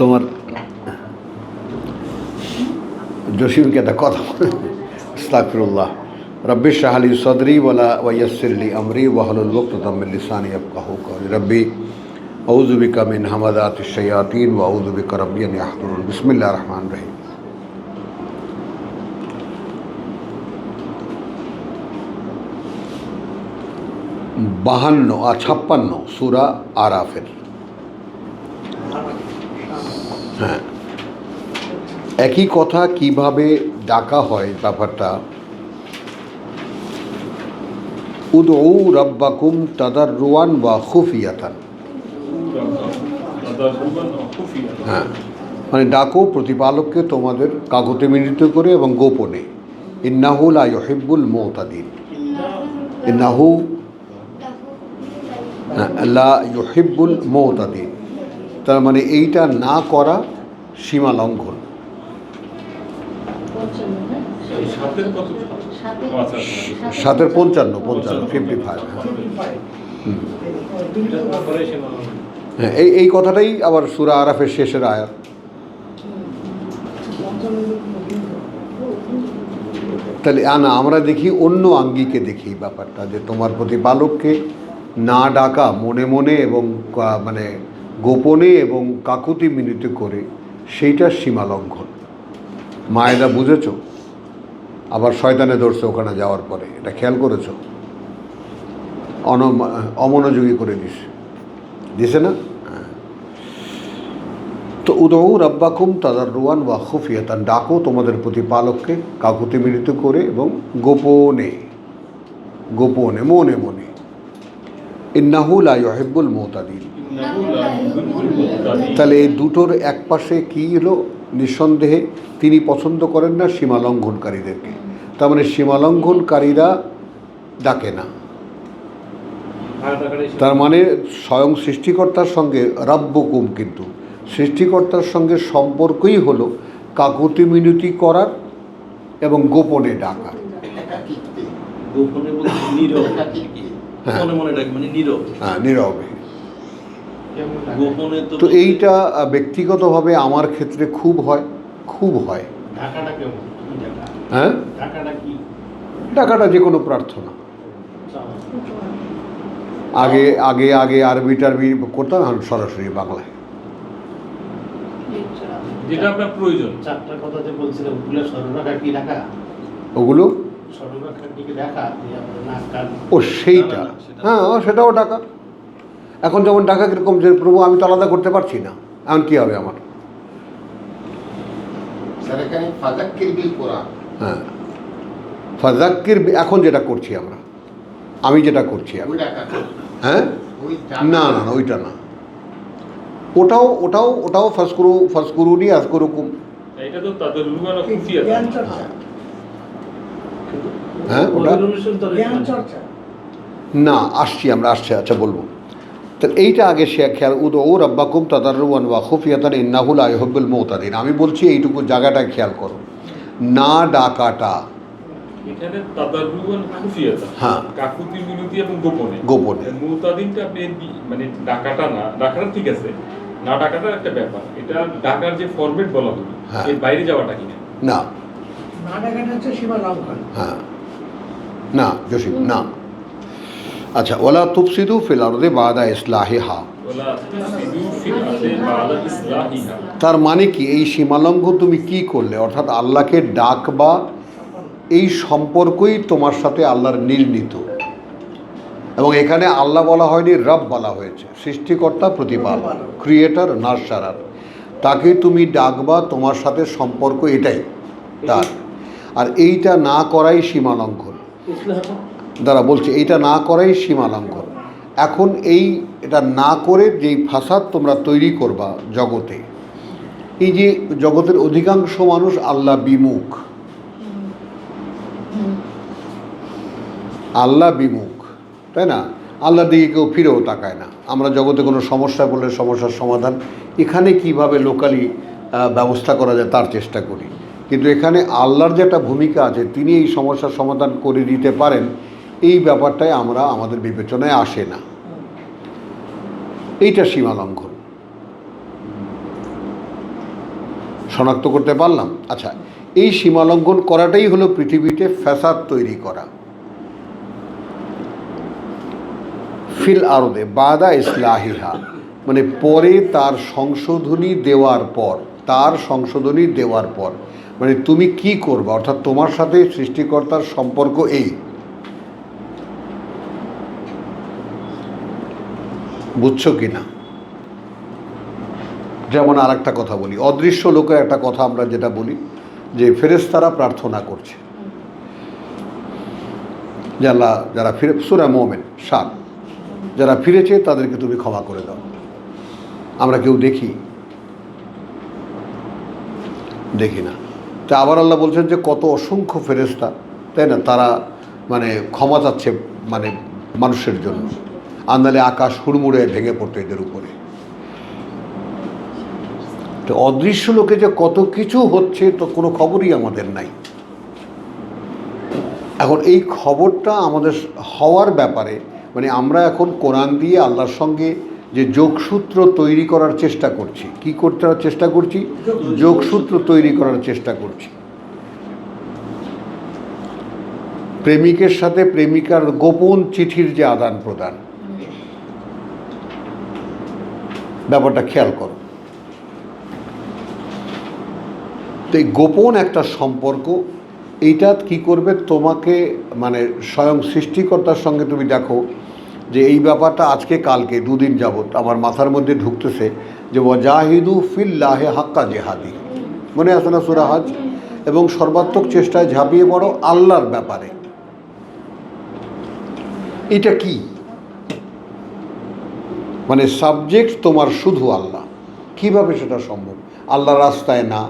তোমার জসিমকে একটা কথা আস্তাগফিরুল্লাহ রব্বি ইশরাহ লি সাদরি ওয়া ইয়াসসির লি আমরি ওয়াহলুল উকদাতাম মিন লিসানি ইয়াফকাহু কওলি রব্বি আউযু বিকা মিন হামাযাতিশ শায়াতিন ওয়া আউযু বিকা রব্বি আন ইয়াহদুরুন বিসমিল্লাহির রহমানির রহিম। ছাপ্পান্ন সূরা আরাফের। হ্যাঁ, একই কথা কিভাবে ডাকা হয় ব্যাপারটা। উদউ রাব্বাকুম তাদাররুয়ান ওয়া খুফিয়াতান। হ্যাঁ, মানে ডাকো প্রতিপালককে তোমাদের কাগজে মিলিত করে এবং গোপনে। ইন্নাহু লা ইউহিব্বুল মুতাদিন। ইন্নাহু লা ইউহিব্বুল মুতাদিন, তার মানে এইটা না করা সীমা লঙ্ঘন। সাতের 55 হ্যাঁ, এই কথাটাই আবার সূরা আরাফের শেষের আয়াত। তাহলে আমরা দেখি অন্য আঙ্গিকে দেখি ব্যাপারটা, যে তোমার প্রতিপালককে না ডাকা মনে মনে এবং মানে গোপনে এবং কাকুতি মিনতি করে, সেইটা সীমা লঙ্ঘন। মায়েরা বুঝেছ? আবার শয়তানে ধরছে ওখানে যাওয়ার পরে, এটা খেয়াল করেছ? অমনোযোগী করে দিছে না? তো উদউ রাব্বাকুম তাদাররুয়ান ওয়া খুফিয়াতান, ডাকো তোমাদের প্রতিপালককে কাকুতি মিনতি করে এবং গোপনে গোপনে মনে মনে। ইন্নাহু লা ইউহিব্বুল মুতাদিন। তাহলে এই দুটোর এক পাশে কী হলো? নিঃসন্দেহে তিনি পছন্দ করেন না সীমালঙ্ঘনকারীদেরকে। তার মানে সীমালঙ্ঘনকারীরা ডাকে না। তার মানে স্বয়ং সৃষ্টিকর্তার সঙ্গে রাব্বুকুম, কিন্তু সৃষ্টিকর্তার সঙ্গে সম্পর্কই হলো কাকুতি মিনতি করার এবং গোপনে ডাকা। নীরবে। তো এইটা ব্যক্তিগতভাবে আমার ক্ষেত্রে খুব হয়। হ্যাঁ, ডাকাটা যে কোনো প্রার্থনা। আগে আগে আগে আরবি টারবি করতাম, এখন সরাসরি বাংলায়। যেটা আপনার প্রয়োজন। চারটা কথা যে বলছিলাম, ওগুলো সর্বরাখা কি রাখা? ওগুলো সর্বরাখা কি রাখা? ও সেইটা, হ্যাঁ সেটাও ডাকা। এখন যেমন ডাকা কিরকম, যে প্রভু আমি তো আলাদা করতে পারছি না, এখন কী হবে আমার? হ্যাঁ, ফাযাক্কির, এখন যেটা করছি আমি যেটা করছি এখন। হ্যাঁ, না না না, ওইটা না। ওটাও ফাসকুরুনি আযকুরুকুম। এটা তো তাদাররুয়ান ওয়া খুফিয়াতান। হ্যাঁ, ওটা না, আমরা আসছি। আচ্ছা বলবো। তাহলে এইটা আগে খেয়াল, উদউ রাব্বাকুম তাদাররুয়ান ওয়া খুফিয়াতান ইন্নাহু লা ইউহিব্বুল মুতাদিন। আমি বলছি এইটুকু জায়গাটা খেয়াল করো, না ডাকাটা। এখানে তাদাররুয়ান খুফিয়াতান, হ্যাঁ, কাকুতি মিনতি এবং গোপনে। মুতাদিনটা আপনি মানে ডাকাটা না, ডাকাটা ঠিক আছে, না ডাকাটা একটা ব্যাপার। এটা ডাকার যে ফরম্যাট বলা হলো, এর বাইরে যাওয়াটা কি না? না ডাকাটা হচ্ছে সীমা লঙ্ঘন। হ্যাঁ, না জসিম, না। আচ্ছা, ওয়ালা তুফসিদু ফিল আরদি বাদা ইসলাহিহা। তার মানে কি? এই সীমালঙ্ঘন তুমি কি করলে? অর্থাৎ আল্লাহকে ডাকবা, এই সম্পর্কই তোমার সাথে আল্লাহর নির্ণীত। এবং এখানে আল্লাহ বলা হয়নি, রব বলা হয়েছে। সৃষ্টিকর্তা, প্রতিপালক, ক্রিয়েটর, নার্সারার, তাকে তুমি ডাকবা, তোমার সাথে সম্পর্ক এটাই তার। আর এইটা না করাই সীমালঙ্ঘন। দ্বারা বলছে এইটা না করাই সীমালঙ্ঘন। এখন এটা না করে যেই ফাসাদ তোমরা তৈরি করবা জগতে, এই যে জগতের অধিকাংশ মানুষ আল্লাহ বিমুখ, তাই না? আল্লাহর দিকে কেউ ফিরেও তাকায় না। আমরা জগতে কোনো সমস্যা বললে সমস্যার সমাধান এখানে কিভাবে লোকালি ব্যবস্থা করা যায় তার চেষ্টা করি। কিন্তু এখানে আল্লাহর যে একটা ভূমিকা আছে, তিনি এই সমস্যার সমাধান করে দিতে পারেন, এই ব্যাপারটাই আমাদের বিবেচনায় আসে না। এইটা সীমালঙ্ঘন। শনাক্ত করতে পারলাম? আচ্ছা, এই সীমালঙ্ঘন করাটাই হলো পৃথিবীতে ফ্যাসাদ তৈরি করা। ফিল আরদে বাদা ইসলাহিহা, মানে পরে তার সংশোধনী দেওয়ার পর, মানে তুমি কি করবে, অর্থাৎ তোমার সাথে সৃষ্টিকর্তার সম্পর্ক এই, বুঝছো কি না? যেমন আর একটা কথা বলি, অদৃশ্য লোকের একটা কথা আমরা যেটা বলি যে ফেরেশতারা প্রার্থনা করছে যে আল্লাহ যারা ফিরে, সূরা মুমিন 7, যারা ফিরেছে তাদেরকে তুমি ক্ষমা করে দাও। আমরা কেউ দেখি না। তা আবার আল্লাহ বলছেন যে কত অসংখ্য ফেরেশতা, তাই না, তারা মানে ক্ষমা চাচ্ছে মানে মানুষের জন্য, আন্দালে আকাশ হুড়মুড়ে ভেঙে পড়তো এদের উপরে। তো অদৃশ্য লোকে যে কত কিছু হচ্ছে তো কোনো খবরই আমাদের নাই। এখন এই খবরটা আমাদের হওয়ার ব্যাপারে, মানে আমরা এখন কোরআন দিয়ে আল্লাহর সঙ্গে যে যোগসূত্র তৈরি করার চেষ্টা করছি, কি করতে চেষ্টা করছি? যোগসূত্র তৈরি করার চেষ্টা করছি। প্রেমিকের সাথে প্রেমিকার গোপন চিঠির যে আদান প্রদান, ব্যাপারটা খেয়াল করো। তো এই গোপন একটা সম্পর্ক, এইটা কি করবে তোমাকে, মানে স্বয়ং সৃষ্টিকর্তার সঙ্গে তুমি দেখো যে এই ব্যাপারটা আজকে কালকে 2 দিন যাবত আমার মাথার মধ্যে ঢুকতেছে যে ওয়াজাহিদু ফিল্লাহি হাক্কা জিহাদি, মনে আছে না সূরা হজ? এবং সর্বাত্মক চেষ্টায় ঝাঁপিয়ে পড়ো আল্লাহর ব্যাপারে। এটা কি, মানে সাবজেক্ট তোমার শুধু আল্লাহ, কিভাবে সেটা সম্ভব? আল্লাহর রাস্তায় না,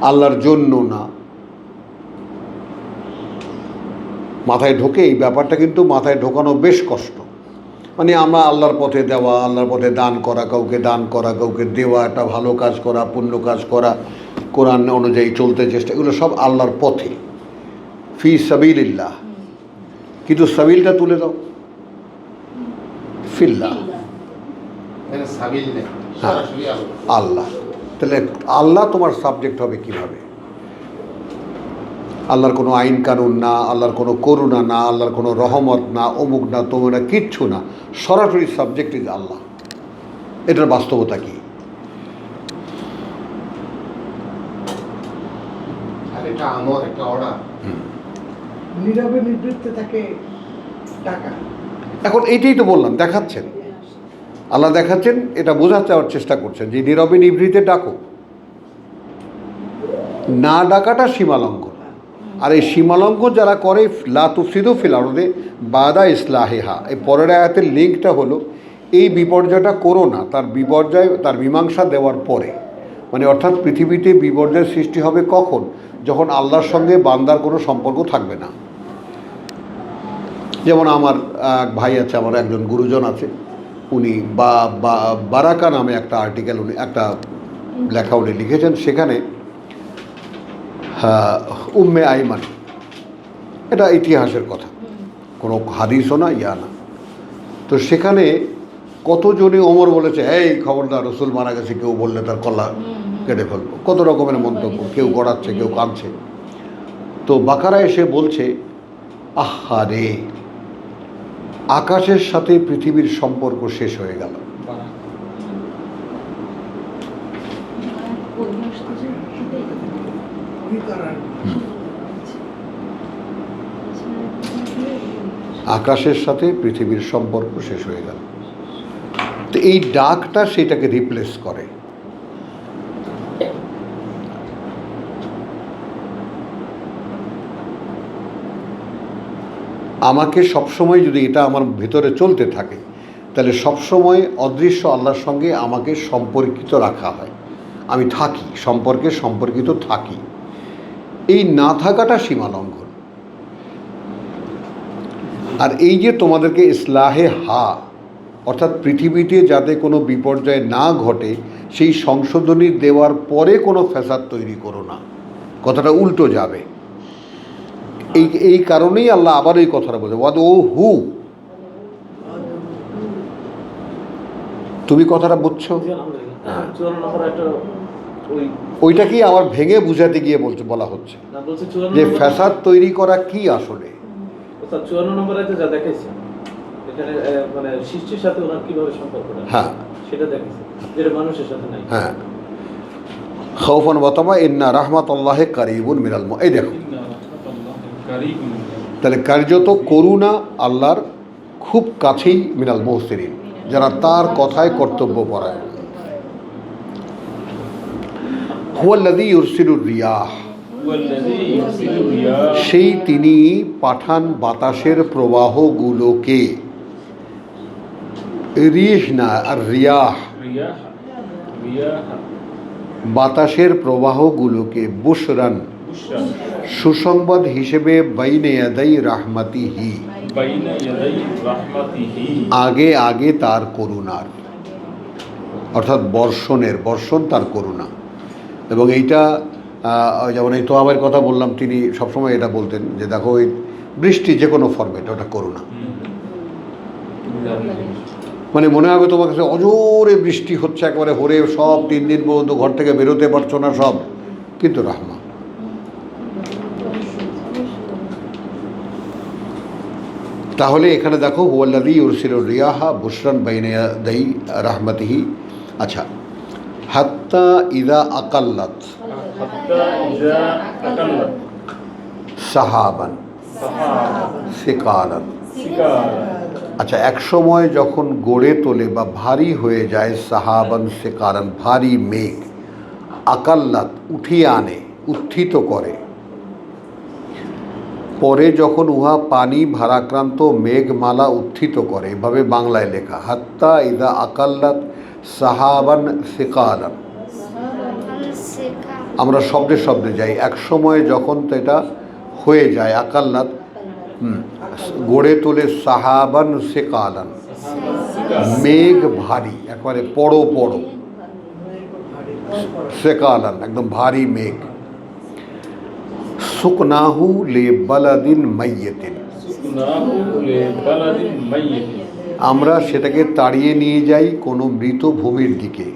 আল্লাহর জন্য না, মাথায় ঢোকে এই ব্যাপারটা, কিন্তু মাথায় ঢোকানো বেশ কষ্ট। মানে আমরা আল্লাহর পথে দেওয়া, আল্লাহর পথে দান করা, কাউকে দান করা, কাউকে দেওয়া, একটা ভালো কাজ করা, পুণ্য কাজ করা, কোরআন অনুযায়ী চলতে চেষ্টা, এগুলো সব আল্লাহর পথে, ফি সাবিলিল্লাহ। কিন্তু সাবিলটা তুলে দাও, ফিল্লাহ, আল্লাহ। তাহলে আল্লাহ তোমার সাবজেক্ট হবে কিভাবে? আল্লাহর কোনো আইন কানুন না, আল্লাহর কোনো করুণা না, আল্লাহর কোনো রহমত না, অমুক না, তমুক না, কিচ্ছু না, সরাসরি সাবজেক্ট ইজ আল্লাহ। এটার বাস্তবতা কি? নীরবে নিবৃত্তে তাকে ডাকা। এখন এইটাই তো বললাম, দেখাচ্ছেন আল্লাহ, দেখাচ্ছেন, এটা বোঝাতে যাওয়ার চেষ্টা করছেন যে নীরবে নিভৃতে ডাকো। না ডাকাটা সীমালঙ্ঘন। আর এই সীমালঙ্ঘন যারা করে, লা তুফসিদু ফিল আরদে বাদা ইসলাহিহা, এই পরের আয়াতের লিঙ্কটা হলো এই বিপর্যয়টা করো না, তার বিপর্যয়, তার মীমাংসা দেওয়ার পরে। মানে অর্থাৎ পৃথিবীতে বিপর্যয়ের সৃষ্টি হবে কখন? যখন আল্লাহর সঙ্গে বান্দার কোনো সম্পর্ক থাকবে না। যেমন আমার এক ভাই আছে, আমার একজন গুরুজন আছে, উনি বারাকা নামে একটা আর্টিকেল, উনি একটা লেখা উনি লিখেছেন, সেখানে উম্মে আইমান, এটা ইতিহাসের কথা, কোনো হাদিসও না, ইয়া না। তো সেখানে কতজনই ওমর বলেছে, এই খবরদার, রসুল মারা গেছে, কেউ বললে তার কলা কেটে ফেলবো, কত রকমের মন্তব্য, কেউ গড়াচ্ছে, কেউ কাঁদছে। তো বাকারা এসে বলছে, আহারে, আকাশের সাথে পৃথিবীর সম্পর্ক শেষ হয়ে গেল। আকাশের সাথে পৃথিবীর সম্পর্ক শেষ হয়ে গেল। তো এই ডাকটা সেটাকে রিপ্লেস করে। আমাকে সবসময়, যদি এটা আমার ভিতরে চলতে থাকে, তাহলে সবসময় অদৃশ্য আল্লাহর সঙ্গে আমাকে সম্পর্কিত রাখা হয়, আমি থাকি, সম্পর্কে সম্পর্কিত থাকি। এই না থাকাটা সীমালঙ্ঘন। আর এই যে তোমাদেরকে ইসলাহে হা, অর্থাৎ পৃথিবীতে যাতে কোনো বিপর্যয় না ঘটে, সেই সংশোধনী দেওয়ার পরে কোনো ফ্যাসাদ তৈরি করো না, কথাটা উল্টো যাবে। এই কারণেই আল্লাহ আবার এই কথাটা বলে, ওয়াদ ও হু, তুমি কথাটা বুঝছো? ওইটাকেই আবার ভেঙে বুঝাতে গিয়ে বলা হচ্ছে না, বলছে 54 যে নম্বর- ফ্যাসাদ তৈরি করা কি আসলে। অর্থাৎ 54 নম্বর আয়াতে যা দেখাইছে এখানে মানে সৃষ্টির সাথে ওনার কিভাবে সম্পর্কটা, হ্যাঁ সেটা দেখাইছে, যেটা মানুষের সাথে নাই। হ্যাঁ, খাউফান ওয়া তামা ইন্না রাহমাতাল্লাহি কারীবুন মিনাল এই দেখো, তাহলে কার্যত করুণা আল্লাহর খুব কাছেই মিনাল মুহসিনিন, যারা তার কথায় কর্তব্যপরায়ণ। হুয়াল্লাযী ইউরসিলুর রিয়াহ, সেই তিনি পাঠান বাতাসের প্রবাহগুলোকে, রিহ না আর রিয়াহ, বাতাসের প্রবাহগুলোকে বুশরান, সুসংবাদ হিসেবে বাইনে ইয়াদাই রাহমাতিহি, আগে আগে তার করুণার, অর্থাৎ বর্ষণ তার করুণা। এবং এইটা যেমন এই তোয়াবের কথা বললাম, তিনি সবসময় এটা বলতেন যে দেখো ওই বৃষ্টি যে কোনো ফরম্যাট ওটা করুণা। মানে মনে হবে তোমার কাছে অজোরে বৃষ্টি হচ্ছে, একেবারে হরে সব 3 দিন পর্যন্ত ঘর থেকে বেরোতে পারছো না সব, কিন্তু রাহমা। তাহলে এখানে দেখো হুয়াল্লাযী ইউরসিলুর রিয়াহা বুশরান বাইনা ইয়াদাই রাহমাতিহি। আচ্ছা, হাত্তা ইযা আকাল্লাত সাহাবান সিকালান। আচ্ছা, এক সময় যখন গড়ে তোলে বা ভারী হয়ে যায়, সাহাবান সিকালান, ভারী মেঘ, আকাল্লাত উঠিয়ে আনে, উত্থিত করে, পরে যখন উহা পানি ভারাক্রান্ত মেঘমালা উত্থিত করে, এভাবে বাংলায় লেখা, হাত্তা ইদা আকাল্লাত সাহাবান সিকালান। আমরা শব্দে শব্দে যাই, এক সময় যখন তো এটা হয়ে যায় আকাল্লাত, গড়ে তোলে সাহাবান সিকালান, মেঘ ভারী, একেবারে পড়ো পড়ো, সিকালান একদম ভারী মেঘ। সুকনাহু লে বালাদিন মাইয়িতিন, আমরা সেটাকে তাড়িয়ে নিয়ে যাই কোনো মৃত ভূমির দিকে,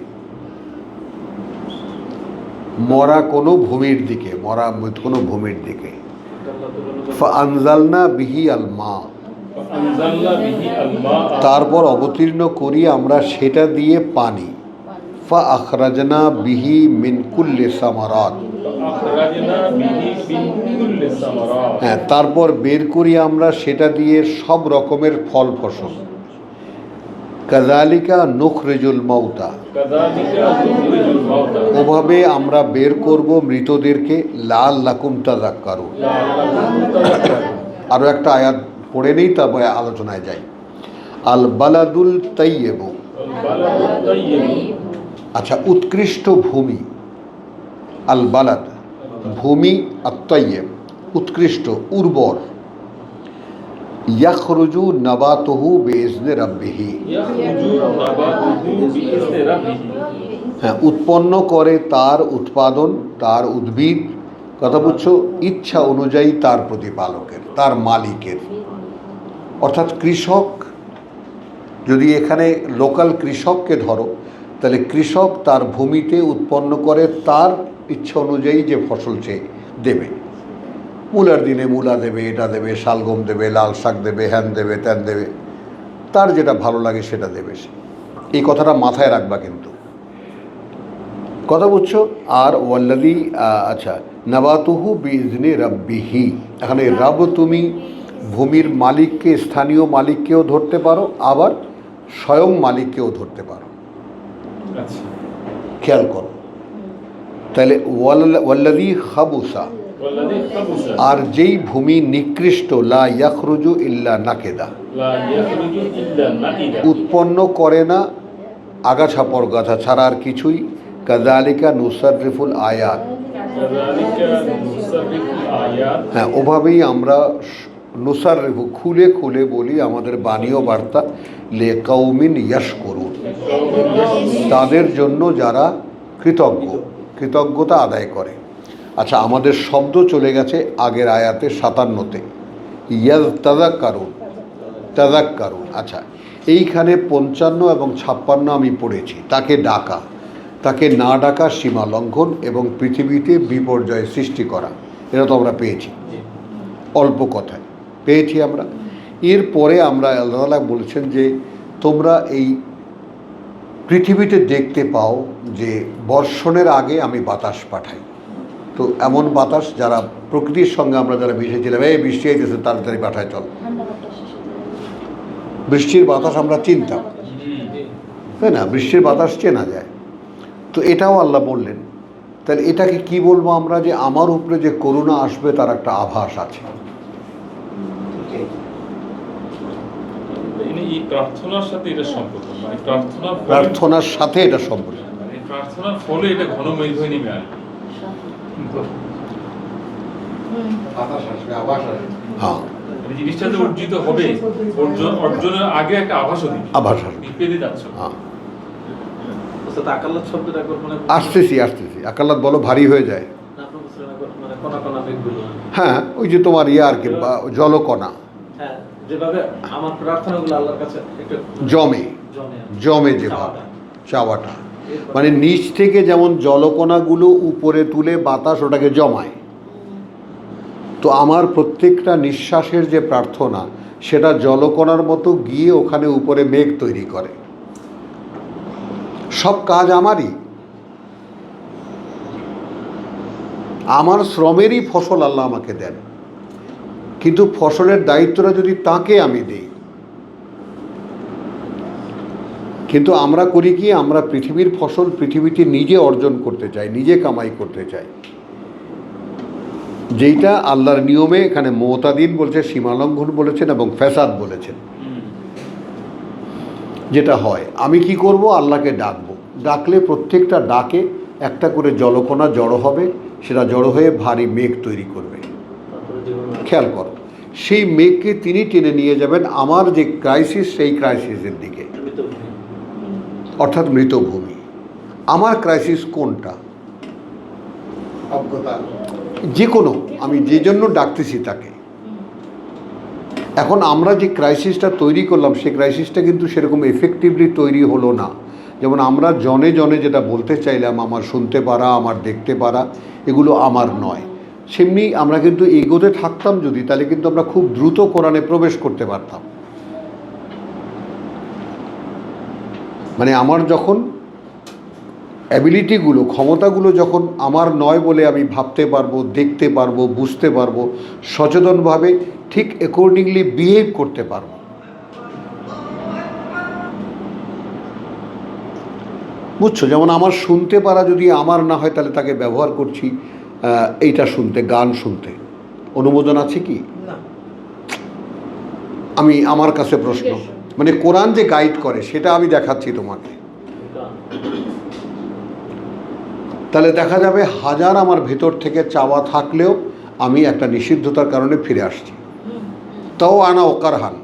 মরা কোনো ভূমির দিকে, মরা কোনো ভূমির দিকে। ফাআনজালনা বিহি আল মা, তারপর অবতীর্ণ করি আমরা সেটা দিয়ে পানি। ফাআখরাজনা বিহি মিন কুল্লি সামারাত, হ্যাঁ, তারপর বের করি আমরা সেটা দিয়ে সব রকমের ফল ফসল। কাযালিকা নুখরিজুল মাউতা, ওভাবে আমরা বের করব মৃতদেরকে, লাআল্লাকুম তাযাক্কারুন। আরও একটা আয়াত পড়ে নেই, তারপরে আলোচনায় যাই। আল বালাদুল তাইয়্যিব, আচ্ছা, উৎকৃষ্ট ভূমি, আল বালাদ ভূমি, আত-তাইয়্যিব উৎকৃষ্ট, উর্বর, ইয়াখরুজু নাবাতুহু বিইজনি রাব্বিহি, হ্যাঁ, উৎপন্ন করে তার উৎপাদন, তার উদ্ভিদ, কথা বুঝছো, ইচ্ছা অনুযায়ী তার প্রতিপালকের, তার মালিকের। অর্থাৎ কৃষক, যদি এখানে লোকাল কৃষককে ধরো, তাহলে কৃষক তার ভূমিতে উৎপন্ন করে তার ইচ্ছা অনুযায়ী যে ফসল সে দেবে। মূলার দিনে মূলা দেবে, এটা দেবে, শালগম দেবে, লাল শাক দেবে, হ্যান দেবে, ত্যান দেবে, তার যেটা ভালো লাগে সেটা দেবে সে। এই কথাটা মাথায় রাখবা কিন্তু, কথা বুঝছো। আর ওয়াল্লাযী, আচ্ছা, নাবাতুহু বিইজনি রাব্বিহি, এখানে রাব তুমি ভূমির মালিককে, স্থানীয় মালিককেও ধরতে পারো, আবার স্বয়ং মালিককেও ধরতে পারো। খেয়াল করো, তাহলে ওয়াল্লাযী খাবুসা, আর যেই ভূমি নিকৃষ্ট, লা ইয়াখরুজু ইল্লা নাকেদা, উৎপন্ন করে না আগাছা পরগাছা ছাড়া আর কিছুই। কাযালিকা নুসাররিফুল আয়াত, হ্যাঁ, ওভাবেই আমরা নুসাররিফু খুলে খুলে বলি আমাদের বাণীয় বার্তা, লে কাউমিন ইয়াশকুরুন, তাদের জন্য যারা কৃতজ্ঞতা আদায় করে। আচ্ছা, আমাদের শব্দ চলে গেছে আগের আয়াতে 57-তে, তাযাক্কারুন। আচ্ছা, এইখানে 55 এবং 56 আমি পড়েছি, তাকে ডাকা। তাকে না ডাকা সীমা লঙ্ঘন এবং পৃথিবীতে বিপর্যয় সৃষ্টি করা, এটা তো আমরা পেয়েছি অল্প কথায় পেয়েছি আমরা। এরপরে আমরা আল্লাহ তাআলা বলেছেন যে তোমরা এই পৃথিবীতে দেখতে পাও যে বর্ষণের আগে আমি বাতাস পাঠাই। তো এমন বাতাস যারা প্রকৃতির সঙ্গে আমরা যারা মিশেছিলাম, এই বৃষ্টি হইতেছে তাড়াতাড়ি পাঠায় চল, বৃষ্টির বাতাস আমরা চিনতাম, তাই না? বৃষ্টির বাতাস চেনা যায়। তো এটাও আল্লাহ বললেন, তাহলে এটাকে কি বলবো আমরা, যে আমার উপরে যে করুণা আসবে তার একটা আভাস আছে। এই প্রার্থনার সাথে এটা সম্পর্ক, মানে প্রার্থনার সাথে এটা সম্পর্ক, মানে প্রার্থনার ফলে এটা ঘন মেঘ হয়ে নেমে আসবে। হ্যাঁ, জিনিসটা যে অর্জিত হবে, অর্জনের আগে একটা আভাসও দিবে, আভাস আসবে। পেতে যাচ্ছ। হ্যাঁ, আকাল্লাত শব্দটা একবার মানে আসতেছি। আকাল্লাত বলো ভারী হয়ে যায়। আপনি বলছিলেন একবার মানে কণা কণা মেঘগুলো। হ্যাঁ, ওই যে তোমার আর কি জলকণা হ্যাঁ, যেভাবে আমার প্রার্থনাগুলো আল্লাহর কাছে একটু জমে যেভাবে চাওয়াটা, মানে নিচ থেকে যেমন জলকণাগুলো উপরে তুলে বাতাস ওটাকে জমায়, তো আমার প্রত্যেকটা নিঃশ্বাসের যে প্রার্থনা সেটা জলকণার মতো গিয়ে ওখানে উপরে মেঘ তৈরি করে। সব কাজ আমারই, আমার শ্রমেরই ফসল আল্লাহ আমাকে দেন, কিন্তু ফসলের দায়িত্বটা যদি তাকে আমি দিই। কিন্তু আমরা করি কি, আমরা পৃথিবীর ফসল পৃথিবীতে নিজে অর্জন করতে চাই, নিজে কামাই করতে চাই, যেইটা আল্লাহর নিয়মে এখানে মুতাদিন বলছে, সীমালঙ্ঘন বলেছেন এবং ফ্যাসাদ বলেছেন। যেটা হয়, আমি কি করব, আল্লাহকে ডাকবো, ডাকলে প্রত্যেকটা ডাকে একটা করে জলকণা জড়ো হবে, সেটা জড়ো হয়ে ভারী মেঘ তৈরি করবে। খেয়াল করো, সেই মেঘকে তিনি টেনে নিয়ে যাবেন আমার যে ক্রাইসিস, সেই ক্রাইসিসের দিকে, অর্থাৎ মৃতভূমি। আমার ক্রাইসিস কোনটা, যে কোনো, আমি যে জন্য ডাকতেছি তাকে। এখন আমরা যে ক্রাইসিসটা তৈরি করলাম, সেই ক্রাইসিসটা কিন্তু সেরকম এফেক্টিভলি তৈরি হলো না। যেমন আমরা জনে জনে যেটা বলতে চাইলাম, আমার শুনতে পারা, আমার দেখতে পারা, এগুলো আমার নয়, সেমনি আমরা কিন্তু এগোতে থাকতাম যদি, তাহলে কিন্তু আমরা খুব দ্রুত কোরআনে প্রবেশ করতে পারতাম। মানে আমার যখন অ্যাবিলিটিগুলো, ক্ষমতাগুলো যখন আমার নয় বলে আমি ভাবতে পারবো, দেখতে পারবো, বুঝতে পারবো, সচেতনভাবে ঠিক অ্যাকর্ডিংলি বিহেভ করতে পারবো। বুঝছো, যেমন আমার শুনতে পারা যদি আমার না হয়, তাহলে তাকে ব্যবহার করছি এইটা শুনতে, গান শুনতে। অনুমোদন আছে কি? আমি আমার কাছে প্রশ্ন, মানে কোরআন যে গাইড করে সেটা আমি দেখাচ্ছি তোমাকে, তাহলে দেখা যাবে হাজার আমার ভেতর থেকে চাওয়া থাকলেও আমি একটা নিষিদ্ধতার কারণে ফিরে আসছি। তাও আনা ওকারহান,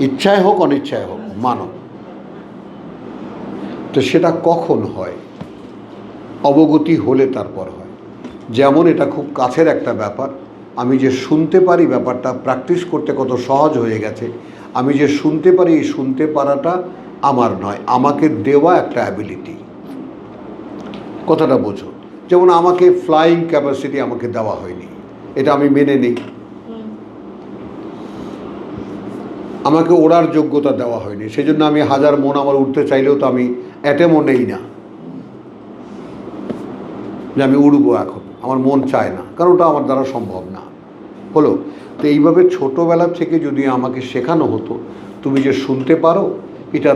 ইচ্ছায় হোক অনিচ্ছায় হোক, মানো। তো সেটা কখন হয়? অবগতি হলে তারপর হয়। যেমন এটা খুব কাছের একটা ব্যাপার, আমি যে শুনতে পারি, ব্যাপারটা প্র্যাকটিস করতে কত সহজ হয়ে গেছে। আমি যে শুনতে পারি, এই শুনতে পারাটা আমার নয়, আমাকে দেওয়া একটা অ্যাবিলিটি। কথাটা বোঝো, যেমন আমাকে ফ্লাইং ক্যাপাসিটি আমাকে দেওয়া হয়নি, এটা আমি মেনে নিই। আমাকে ওড়ার যোগ্যতা দেওয়া হয়নি, সেই জন্য আমি হাজার মন আমার উঠতে চাইলেও তো আমি অ্যাটেমও নেই না যে আমি উড়বো। এখন আমার মন চায় না, কারণ ওটা আমার দ্বারা সম্ভব না। হলো তো এইভাবে ছোটোবেলা থেকে যদি আমাকে শেখানো হতো, তুমি যে শুনতে পারো, এটা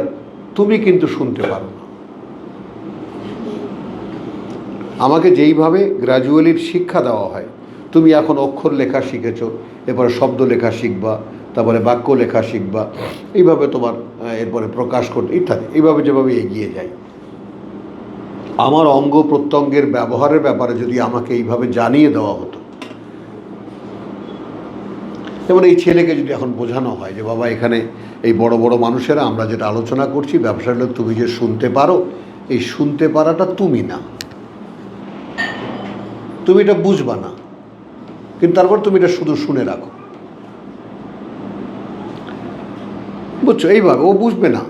তুমি কিন্তু শুনতে পারো না। আমাকে যেইভাবে গ্র্যাজুয়ালির শিক্ষা দেওয়া হয়, তুমি এখন অক্ষর লেখা শিখেছ, এরপরে শব্দ লেখা শিখবা, তারপরে বাক্য লেখা শিখবা, এইভাবে তোমার এরপরে প্রকাশ করতে ইত্যাদি, এইভাবে যেভাবে এগিয়ে যাই। আমার অঙ্গ প্রত্যঙ্গের ব্যবহারের ব্যাপারে যদি আমাকে এইভাবে জানিয়ে দেওয়া হতো, যেমন এই ছেলেকে যদি এখন বোঝানো হয় যে বাবা, এখানে এই বড় বড় মানুষেরা আমরা যেটা আলোচনা করছি, ব্যবসাটা তুমি যে শুনতে পারো, এই শুনতে পারাটা তুমি না, তুমি এটা বুঝবা না, কিন্তু তারপর তুমি এটা শুধু শুনে রাখো। বুঝছো, এইভাবে ও বুঝবে না,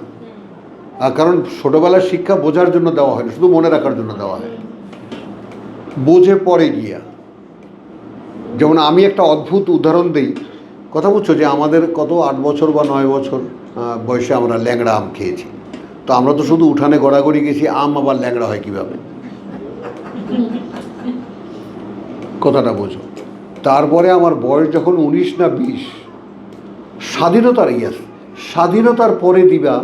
কারণ ছোটোবেলার শিক্ষা বোঝার জন্য দেওয়া হয় না, শুধু মনে রাখার জন্য দেওয়া হয়, বোঝে পরে গিয়া। যেমন আমি একটা অদ্ভুত উদাহরণ দিই, কথা বুঝছো, যে আমাদের কত 8 বছর বা 9 বছর বয়সে আমরা ল্যাংড়া আম খেয়েছি। তো আমরা তো শুধু উঠানে গড়াগড়ি গেছি, আম আবার ল্যাংড়া হয় কীভাবে, কথাটা বোঝো। তারপরে আমার বয়স যখন 19 না 20, স্বাধীনতার স্বাধীনতার পরে দিবা,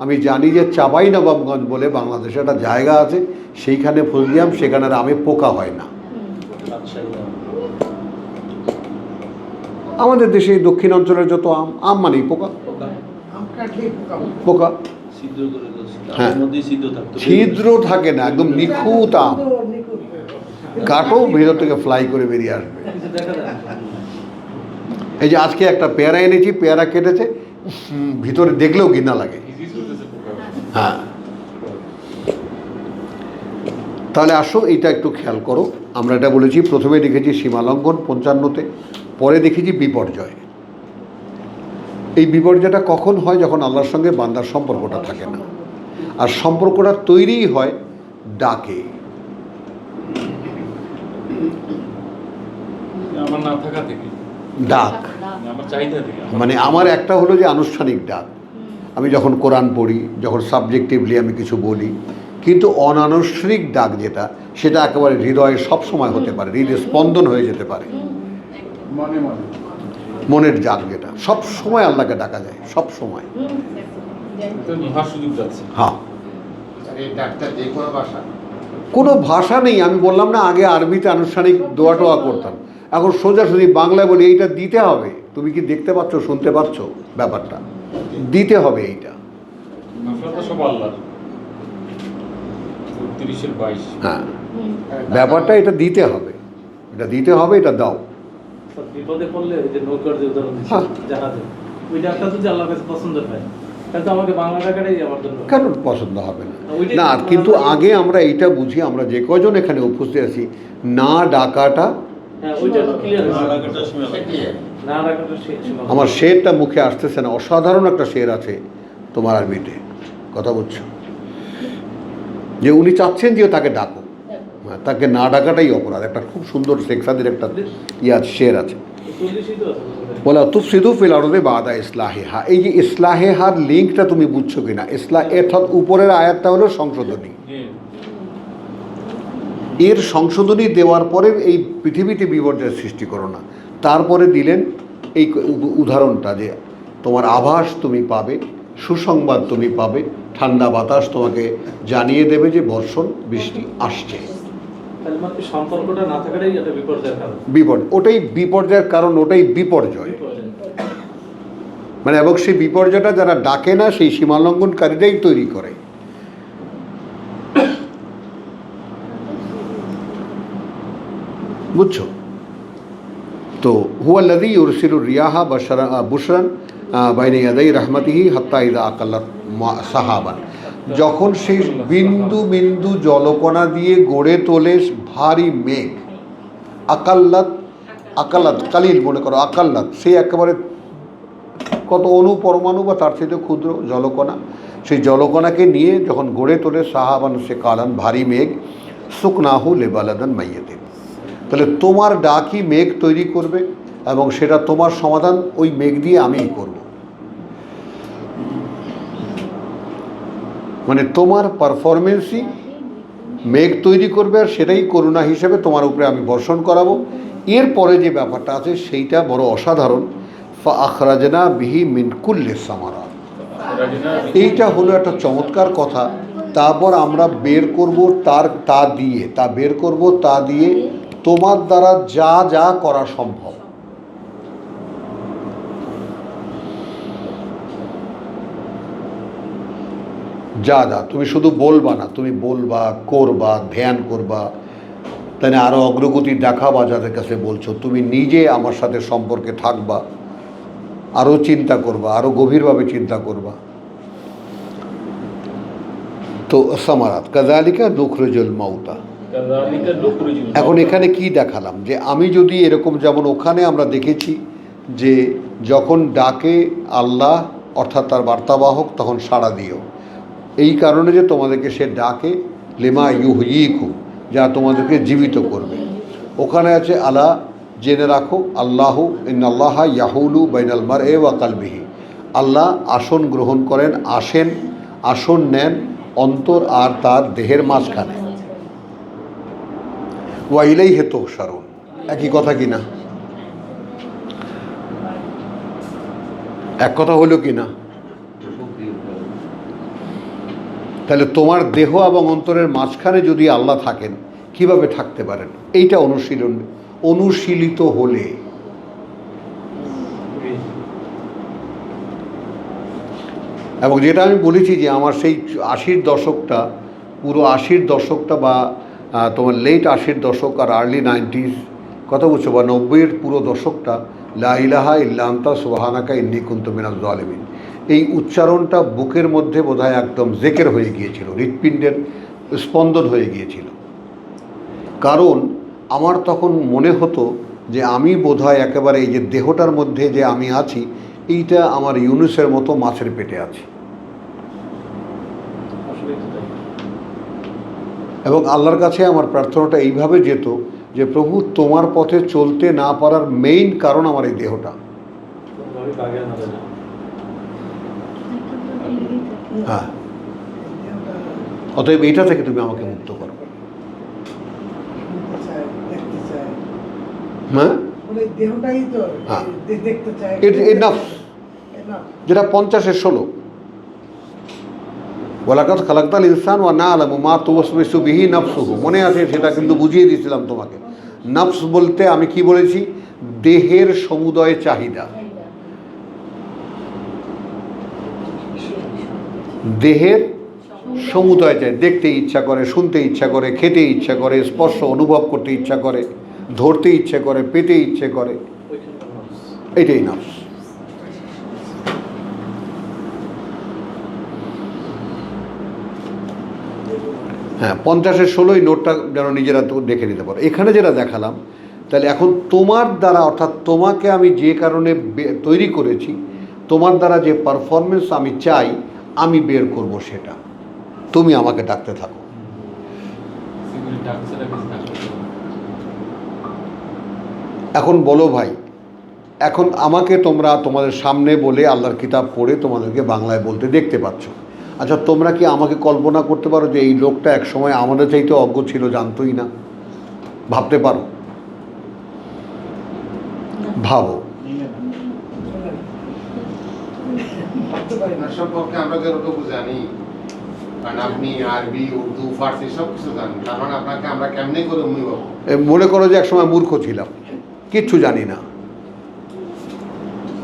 আমি জানি যে চাঁপাইনবাবগঞ্জ বলে বাংলাদেশে একটা জায়গা আছে, সেইখানে ফজলি আম, সেখানে আমে পোকা হয় না। আমাদের দেশে দক্ষিণ অঞ্চলের যত আম, আম মানেই পোকা, পোকা। হ্যাঁ, ছিদ্র থাকে না, একদম নিখুঁত আম, কাটো ভেতর থেকে ফ্লাই করে বেরিয়ে আসবে। এই যে আজকে একটা পেয়ারা এনেছি, পেয়ারা কেটেছে, ভিতরে দেখলেও ঘৃণা লাগে। হ্যাঁ, তাহলে আসো এইটা একটু খেয়াল করো। আমরা এটা বলেছি, প্রথমে দেখেছি সীমালঙ্ঘন 55-তে, পরে দেখেছি বিপর্যয়। এই বিপর্যয়টা কখন হয়? যখন আল্লাহর সঙ্গে বান্দার সম্পর্কটা থাকে না। আর সম্পর্কটা তৈরিই হয় ডাকে। আমার না থাকা থেকে, ডাক আমার চাহিদা থেকে, মানে আমার একটা হলো যে আনুষ্ঠানিক ডাক, আমি যখন কোরআন পড়ি, যখন সাবজেক্টিভলি আমি কিছু বলি, কিন্তু অনানুষ্ঠানিক ডাক যেটা, সেটা একেবারে হৃদয়ে সবসময় হতে পারে, হৃদয় স্পন্দন হয়ে যেতে পারে, মনের ডাক যেটা সব সময় আল্লাহকে ডাকা যায়, সব সময়। হ্যাঁ, কোনো ভাষা নেই। আমি বললাম না আগে আরবিতে আনুষ্ঠানিক দোয়া টোয়া করতাম, এখন সোজাসুজি বাংলায় বলি এইটা দিতে হবে। তুমি কি দেখতে পাচ্ছ, শুনতে পাচ্ছ ব্যাপারটা? দিতে হবে এইটা। হ্যাঁ, ব্যাপারটা এটা দিতে হবে, এটা দিতে হবে, এটা দাও। বিপদে পড়লে যে নৌকার যে উদাহরণ দিচ্ছি, জাহাজে, ওই ডাকটা যদি আল্লাহর কাছে পছন্দ হয়, তাহলে তো আমাকে বাংলা ডাকাটাই আমার জন্য কেন পছন্দ হবে না? না, কিন্তু আগে আমরা এইটা বুঝি, আমরা যে কজন এখানে উপস্থিত আছি, না ডাকাটা, আমার শেরটা মুখে আসতেছে না, অসাধারণ একটা শের আছে তোমার আরবিতে, কথা বুঝছো, যে উনি চাচ্ছেন যে তাকে ডাকো, তাকে না ডাকাটাই অপরাধ। একটা খুব সুন্দর শেখ সাদির একটা শের আছে, বলা তুফসিদু ফিল আরদি বাদা ইসলাহিহা। এই যে ইসলাহিহার লিঙ্কটা তুমি বুঝছো কিনা? অর্থাৎ উপরের আয়াতটা হলো সংশোধনী, এর সংশোধনী দেওয়ার পরে এই পৃথিবীতে বিপর্যয়ের সৃষ্টি করো না। তারপরে দিলেন এই উদাহরণটা, যে তোমার আভাস তুমি পাবে, সুসংবাদ তুমি পাবে, ঠান্ডা বাতাস তোমাকে জানিয়ে দেবে যে বর্ষণ বৃষ্টি আসছে। সম্পর্কটা না থাকাটাই একটা বিপর্যয়ের কারণ, ওটাই বিপর্যয়ের কারণ, ওটাই বিপর্যয়। মানে এবং সেই বিপর্যয়টা যারা ডাকে না, সেই সীমালঙ্ঘনকারীরাই তৈরি করে। বুঝছো তো? হুয়াল্লাযী ইউরসিলুর রিয়াহা বুশরান বাইনা ইয়াদাই রাহমাতিহি হাত্তা ইযা আকাল্লাত সাহাবান। যখন সেই বিন্দু বিন্দু জলকণা দিয়ে গড়ে তোলে ভারী মেঘ, আকাল্লাত, আকাল্লাত কালিল মনে করো, আকাল্লাত সেই একেবারে কত অণু পরমাণু বা তার থেকে ক্ষুদ্র জলকণা, সেই জলকণাকে নিয়ে যখন গড়ে তোলে সাহাবান সে কালান ভারী মেঘ, সুকনাহু লেবালাদান মাইয়াতিন। তাহলে তোমার ডাকই মেঘ তৈরি করবে, এবং সেটা তোমার সমাধান ওই মেঘ দিয়ে আমিই করব। মানে তোমার পারফরমেন্সই মেঘ তৈরি করবে, আর সেটাই করুণা হিসেবে তোমার উপরে আমি বর্ষণ করাবো। এরপরে যে ব্যাপারটা আছে সেইটা বড় অসাধারণ। ফাআখরাজনা বিহি মিন কুল্লি সামারাত, এইটা হলো একটা চমৎকার কথা। তারপর আমরা বের করব তা দিয়ে তোমার দ্বারা যা যা করা সম্ভব। যা যা তুমি শুধু বলবা না, তুমি বলবা, করবা, ধ্যান করবা, তাই না, আরও অগ্রগতি দেখাবা যাদের কাছে বলছো, তুমি নিজে আমার সাথে সম্পর্কে থাকবা, আরও চিন্তা করবা, আরও গভীরভাবে চিন্তা করবা। তো সামারাত কাযালিকা নুখরিজুল মাউতা। এখন এখানে কি দেখালাম, যে আমি যদি এরকম, যেমন ওখানে আমরা দেখেছি যে যখন ডাকে আল্লাহ অর্থাৎ তার বার্তাবাহক, তখন সাড়া দিও। এই কারণে যে তোমাদেরকে সে ডাকে লিমা ইউহয়িকুম, যা তোমাদেরকে জীবিত করবে। ওখানে আছে আলা, জেনে রাখো, আল্লাহু ইন্নাল্লাহ ইয়াহুলু বাইনাল মারই ওয়া কলবিহি, আল্লাহ আসন গ্রহণ করেন, আসন নেন অন্তর আর তার দেহের মাঝখানে। ওয়া ইলাইহি তুহশারুন, একই কথা কি না? এক কথা হলো কি না? তাহলে তোমার দেহ এবং অন্তরের মাঝখানে যদি আল্লাহ থাকেন, কিভাবে থাকতে পারেন? এইটা অনুশীলিত হলে। এবং যেটা আমি বলেছি যে আমার সেই 80-র দশকটা, পুরো 80-র দশকটা বা তোমার লেট 80-র দশক আর আর্লি 90s কথা বলছো, বা 90-এর পুরো দশকটা, লা ইলাহা ইল্লা আনতা সুবহানাকা ইন্নী কুনতু মিনাজ জালিমিন, এই উচ্চারণটা বুকের মধ্যে বোধহয় একদম জেকের হয়ে গিয়েছিল, হৃৎপিণ্ডের স্পন্দন হয়ে গিয়েছিল। কারণ আমার তখন মনে হতো যে আমি বোধহয় একেবারে এই যে দেহটার মধ্যে যে আমি আছি, এইটা আমার ইউনুসের মতো মাছের পেটে আছে। এবং আল্লাহর কাছে আমার প্রার্থনাটা এইভাবে যেত যে প্রভু, তোমার পথে চলতে না পারার মেইন কারণ আমার এই দেহটা। হ্যাঁ, অতএব এইটা থেকে তুমি আমাকে মুক্ত করো। হ্যাঁ, যেটা 50-এর 16, ওয়ালাকাদ খালাকতাল ইনসান ওয়া না'লামু মা তুওয়াসবিসু বিহি নাফসুহু, মনে আছে? সেটা কিন্তু বুঝিয়ে দিয়েছিলাম তোমাকে। নফস বলতে আমি কি বলেছি? দেহের সমুদয় চাহিদা, দেহের সমুদয় চাই, দেখতে ইচ্ছা করে, শুনতে ইচ্ছা করে, খেতে ইচ্ছা করে, স্পর্শ অনুভব করতে ইচ্ছা করে, ধরতে ইচ্ছে করে, পেতে ইচ্ছে করে, এটাই নফস। হ্যাঁ, 50-এর 16 নোটটা যেন নিজেরা তো দেখে নিতে পারো। এখানে যেটা দেখালাম, তাহলে এখন তোমার দ্বারা, অর্থাৎ তোমাকে আমি যে কারণে তৈরি করেছি, তোমার দ্বারা যে পারফরমেন্স আমি চাই আমি বের করব, সেটা তুমি আমাকে ডাকতে থাকো। এখন বলো ভাই, এখন আমাকে তোমরা তোমাদের সামনে বলে আল্লাহর কিতাব পড়ে তোমাদেরকে বাংলায় বলতে দেখতে পাচ্ছ। আচ্ছা, তোমরা কি আমাকে কল্পনা করতে পারো যে এই লোকটা এক সময় আমাদের চাইতে অজ্ঞ ছিল, জানতোই না? ভাবতে পারো? ভাবো। সম্পর্কে আমরা যতটুকু জানি, কারণ আপনি আরবি, উর্দু, ফার্সি সব কিছু জানেন, তার মানে আপনাকে আমরা কেমনে করে অনুভব? মনে করো যে এক সময় মূর্খ ছিলাম, কিচ্ছু জানি না,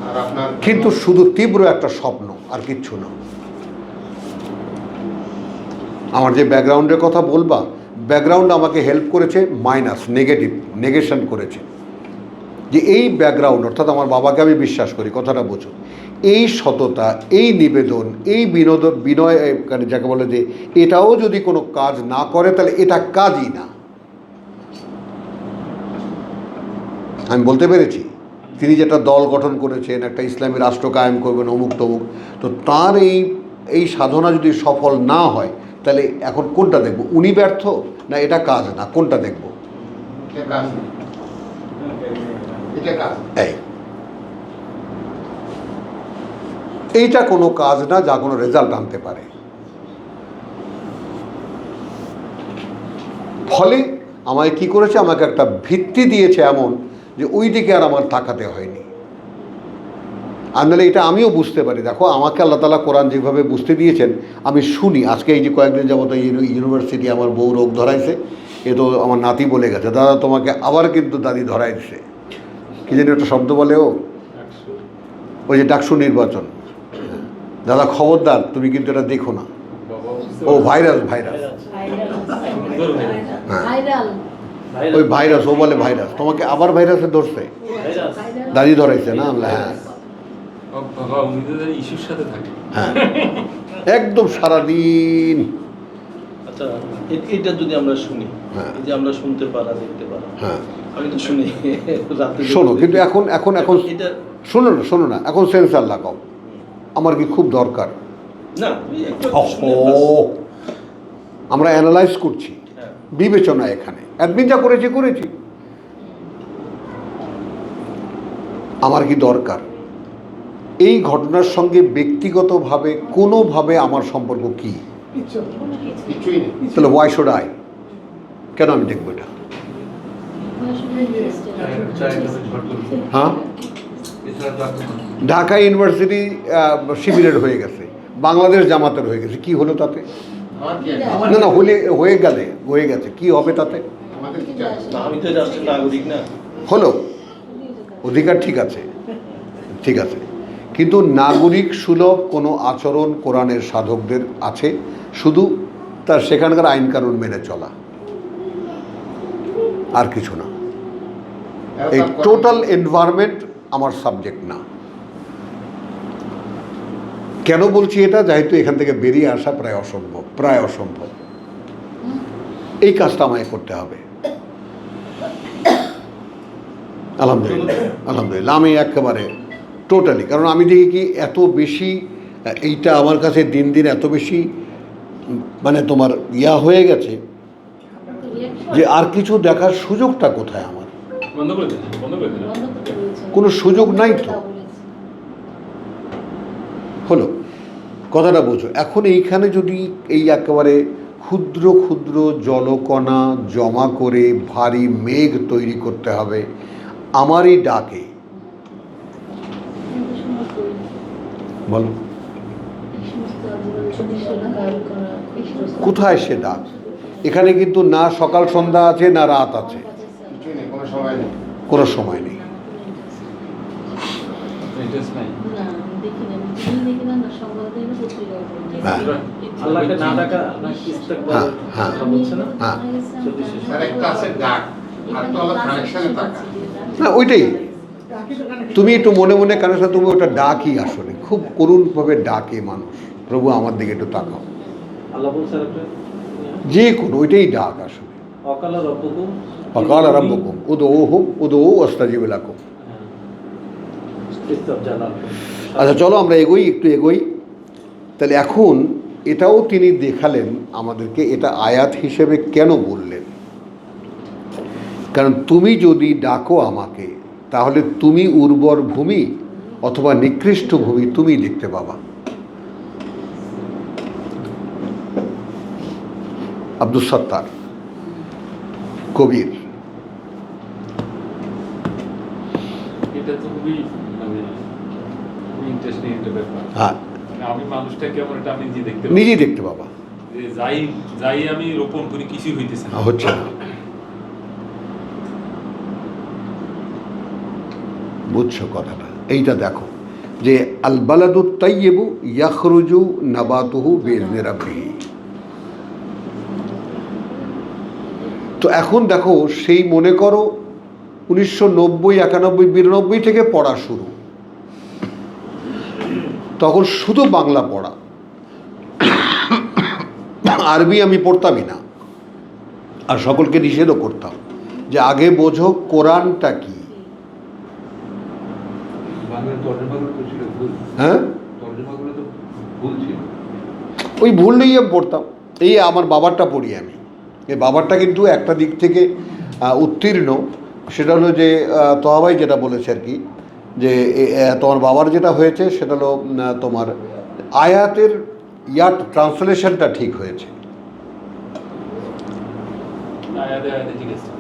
আর আপনার কিন্তু শুধু তীব্র একটা স্বপ্ন, আর কিচ্ছু না। আমার যে ব্যাকগ্রাউন্ডের কথা বলবা, ব্যাকগ্রাউন্ড আমাকে হেল্প করেছে, মাইনাস নেগেশন করেছে, যে এই ব্যাকগ্রাউন্ড, অর্থাৎ আমার বাবাকে আমি বিশ্বাস করি, কথাটা বোঝো, এই সততা, এই নিবেদন, এই বিনয়, যাকে বলে যে এটাও যদি কোনো কাজ না করে তাহলে এটা কাজই না। আমি বলতে পেরেছি? তিনি যেটা দল গঠন করেছেন, একটা ইসলামী রাষ্ট্র কায়েম করবেন, অমুক তমুক, তো তার এই সাধনা যদি সফল না হয় তাহলে এখন কোনটা দেখব? উনি ব্যর্থ না এটা কাজ না, কোনটা দেখব? এইটা কোনো কাজ না যা কোনো রেজাল্ট আনতে পারে। ফলে আমায় কি করেছে? আমাকে একটা ভিত্তি দিয়েছে এমন যে ওই দিকে আর আমার তাকাতে হয়নি। আর নাহলে এটা আমিও বুঝতে পারি। দেখো, আমাকে আল্লাহ তাআলা কোরআন যেভাবে বুঝতে দিয়েছেন আমি শুনি। আজকে এই যে কয়েকদিন যাবত ইউনিভার্সিটি আমার বউ রোগ ধরাইছে, এ তো আমার নাতি বলে গেছে, দাদা তোমাকে আবার কিন্তু দাদি ধরাই দিছে, কি জানি একটা শব্দ বলে, ওই যে ডাকসু নির্বাচন, দাদা খবরদার তুমি কিন্তু এটা দেখো না, ও ভাইরাস, হ্যাঁ ওই ভাইরাস, ও বলে ভাইরাস, তোমাকে আবার ভাইরাসে ধরছে, দাদি ধরাইছে না? হ্যাঁ হ্যাঁ, একদম সারাদিন। আচ্ছা, এটা যদি আমরা শুনি, যে আমরা শুনতে পারা, দেখতে পারা, হ্যাঁ আমি তো শুনি রাতে। শোনো, কিন্তু এখন এটা শোনো না, এখন সেন্সার লাগাও, আমার কি খুব দরকার। না ওই একটা ওহো, শুনে বাস। আমরা অ্যানালাইজ করছি, হ্যাঁ। বিবেচনা এখানে অ্যাডমিন যা করেছি করেছি। আমার কি দরকার এই ঘটনার সঙ্গে ব্যক্তিগতভাবে কোনোভাবে আমার সম্পর্ক কি? কিছু কিছুই নেই। তাহলে ওয়াই শুড আই? কেন আমি দেখবো এটা? হ্যাঁ, ঢাকা ইউনিভার্সিটি শিবিরের হয়ে গেছে, বাংলাদেশ জামাতের হয়ে গেছে, কি হলো তাতে? আমার কি আছে? না না, হয়ে গেছে, কি হবে তাতে? আমাদের কি আছে? না, আমি তো রাষ্ট্রের নাগরিক না। হলো, অধিকার ঠিক আছে, ঠিক আছে, কিন্তু নাগরিক সুলভ কোনো আচরণ কোরআনের সাধকদের আছে, শুধু তার সেখানকার আইন কানুন মেনে চলা, আর কিছু না। এই টোটাল এনভায়রনমেন্ট আমার সাবজেক্ট না। কেন বলছি এটা? যেহেতু এখান থেকে বেরিয়ে আসা প্রায় অসম্ভব। এই কাজটা আমায় করতে হবে। আলহামদুলিল্লাহ আমি একেবারে টোটালি, কারণ আমি দেখি কি এত বেশি এইটা আমার কাছে দিন দিন এত বেশি মানে তোমার হয়ে গেছে যে আর কিছু দেখার সুযোগটা কোথায় আমার? বন্ধ করে দিন, বন্ধ করে দিন। কোনো সুযোগ নাই তো। হলো, কথাটা বোঝো। এখন এইখানে যদি এই একেবারে ক্ষুদ্র ক্ষুদ্র জলকণা জমা করে ভারী মেঘ তৈরি করতে হবে আমারই ডাকে, বলো কোথায় সে ডাক? এখানে কিন্তু না সকাল সন্ধ্যা আছে, না রাত আছে, কিছুই নেই, কোনো সময় নেই। কোনো সময় নেই। ইন্টারেস্ট নাই। হ্যাঁ আল্লাহকে না ডাকা না ইস্তেগফার হ্যাঁ, হ্যাঁ। কথা বলছে না? হ্যাঁ, আর একটা আছে ডাক, আর তো হলো কানেকশনে থাকা। না ওইটাই ডাকি তো কানে তুমি একটু মনে মনে কানেকশন, তুমি ওটা ডাকি, আসলে খুব করুণভাবে ডাকে মানুষ, প্রভু আমার দিকে একটু তাকাও, আল্লাহ বলছে একটা যে কোনো ওইটাই ডাক আসলে। অকাল রব্বুকুম ফকাল রাব্বুকুম উদউহু উদউ আস্তাজিব লাকুম। ইস্তাবজানা। আচ্ছা চলো আমরা একটু এগোই। তাহলে এখন এটাও তিনি দেখালেন আমাদেরকে, এটা আয়াত হিসেবে কেন বললেন? কারণ তুমি যদি ডাকো আমাকে, তাহলে তুমি উর্বর ভূমি অথবা নিকৃষ্ট ভূমি তুমি দেখতে পাবা। আব্দুল সত্তার কবির। এটা তো খুবই মানে খুবই ইন্টারেস্টিং একটা ব্যাপার। হ্যাঁ, মানে আমি মানুষটা কেমন এটা আমি নিজে দেখতে নিজেই দেখতে পাবা, যে যাই আমি রোপণ করি কিছুই হইতেছে না। হচ্ছে না। বুঝছো কথাটা? এইটা দেখো যে আল বালাদু তাইয়্যিবু ইয়াখরুজু নাবাতুহু বিইذনি রাব্বিহি। তো এখন দেখো, সেই মনে করো 1990, 91, 92 থেকে পড়া শুরু, তখন শুধু বাংলা পড়া, আরবি আমি পড়তামই না, আর সকলকে নিষেধও করতাম যে আগে বোঝো কোরআনটা কি। হ্যাঁ, ওই ভুল নেই, আমি পড়তাম। এই আমার বাবারটা পড়ি আমি, এই বাবারটা কিন্তু একটা দিক থেকে উত্তীর্ণ, সেটা হলো যে তোহাবাই যেটা বলেছে আর কি, যে তোমার বাবার যেটা হয়েছে সেটা হলো তোমার আয়াতের ট্রান্সলেশনটা ঠিক হয়েছে। আয়াতে ঠিক আছে।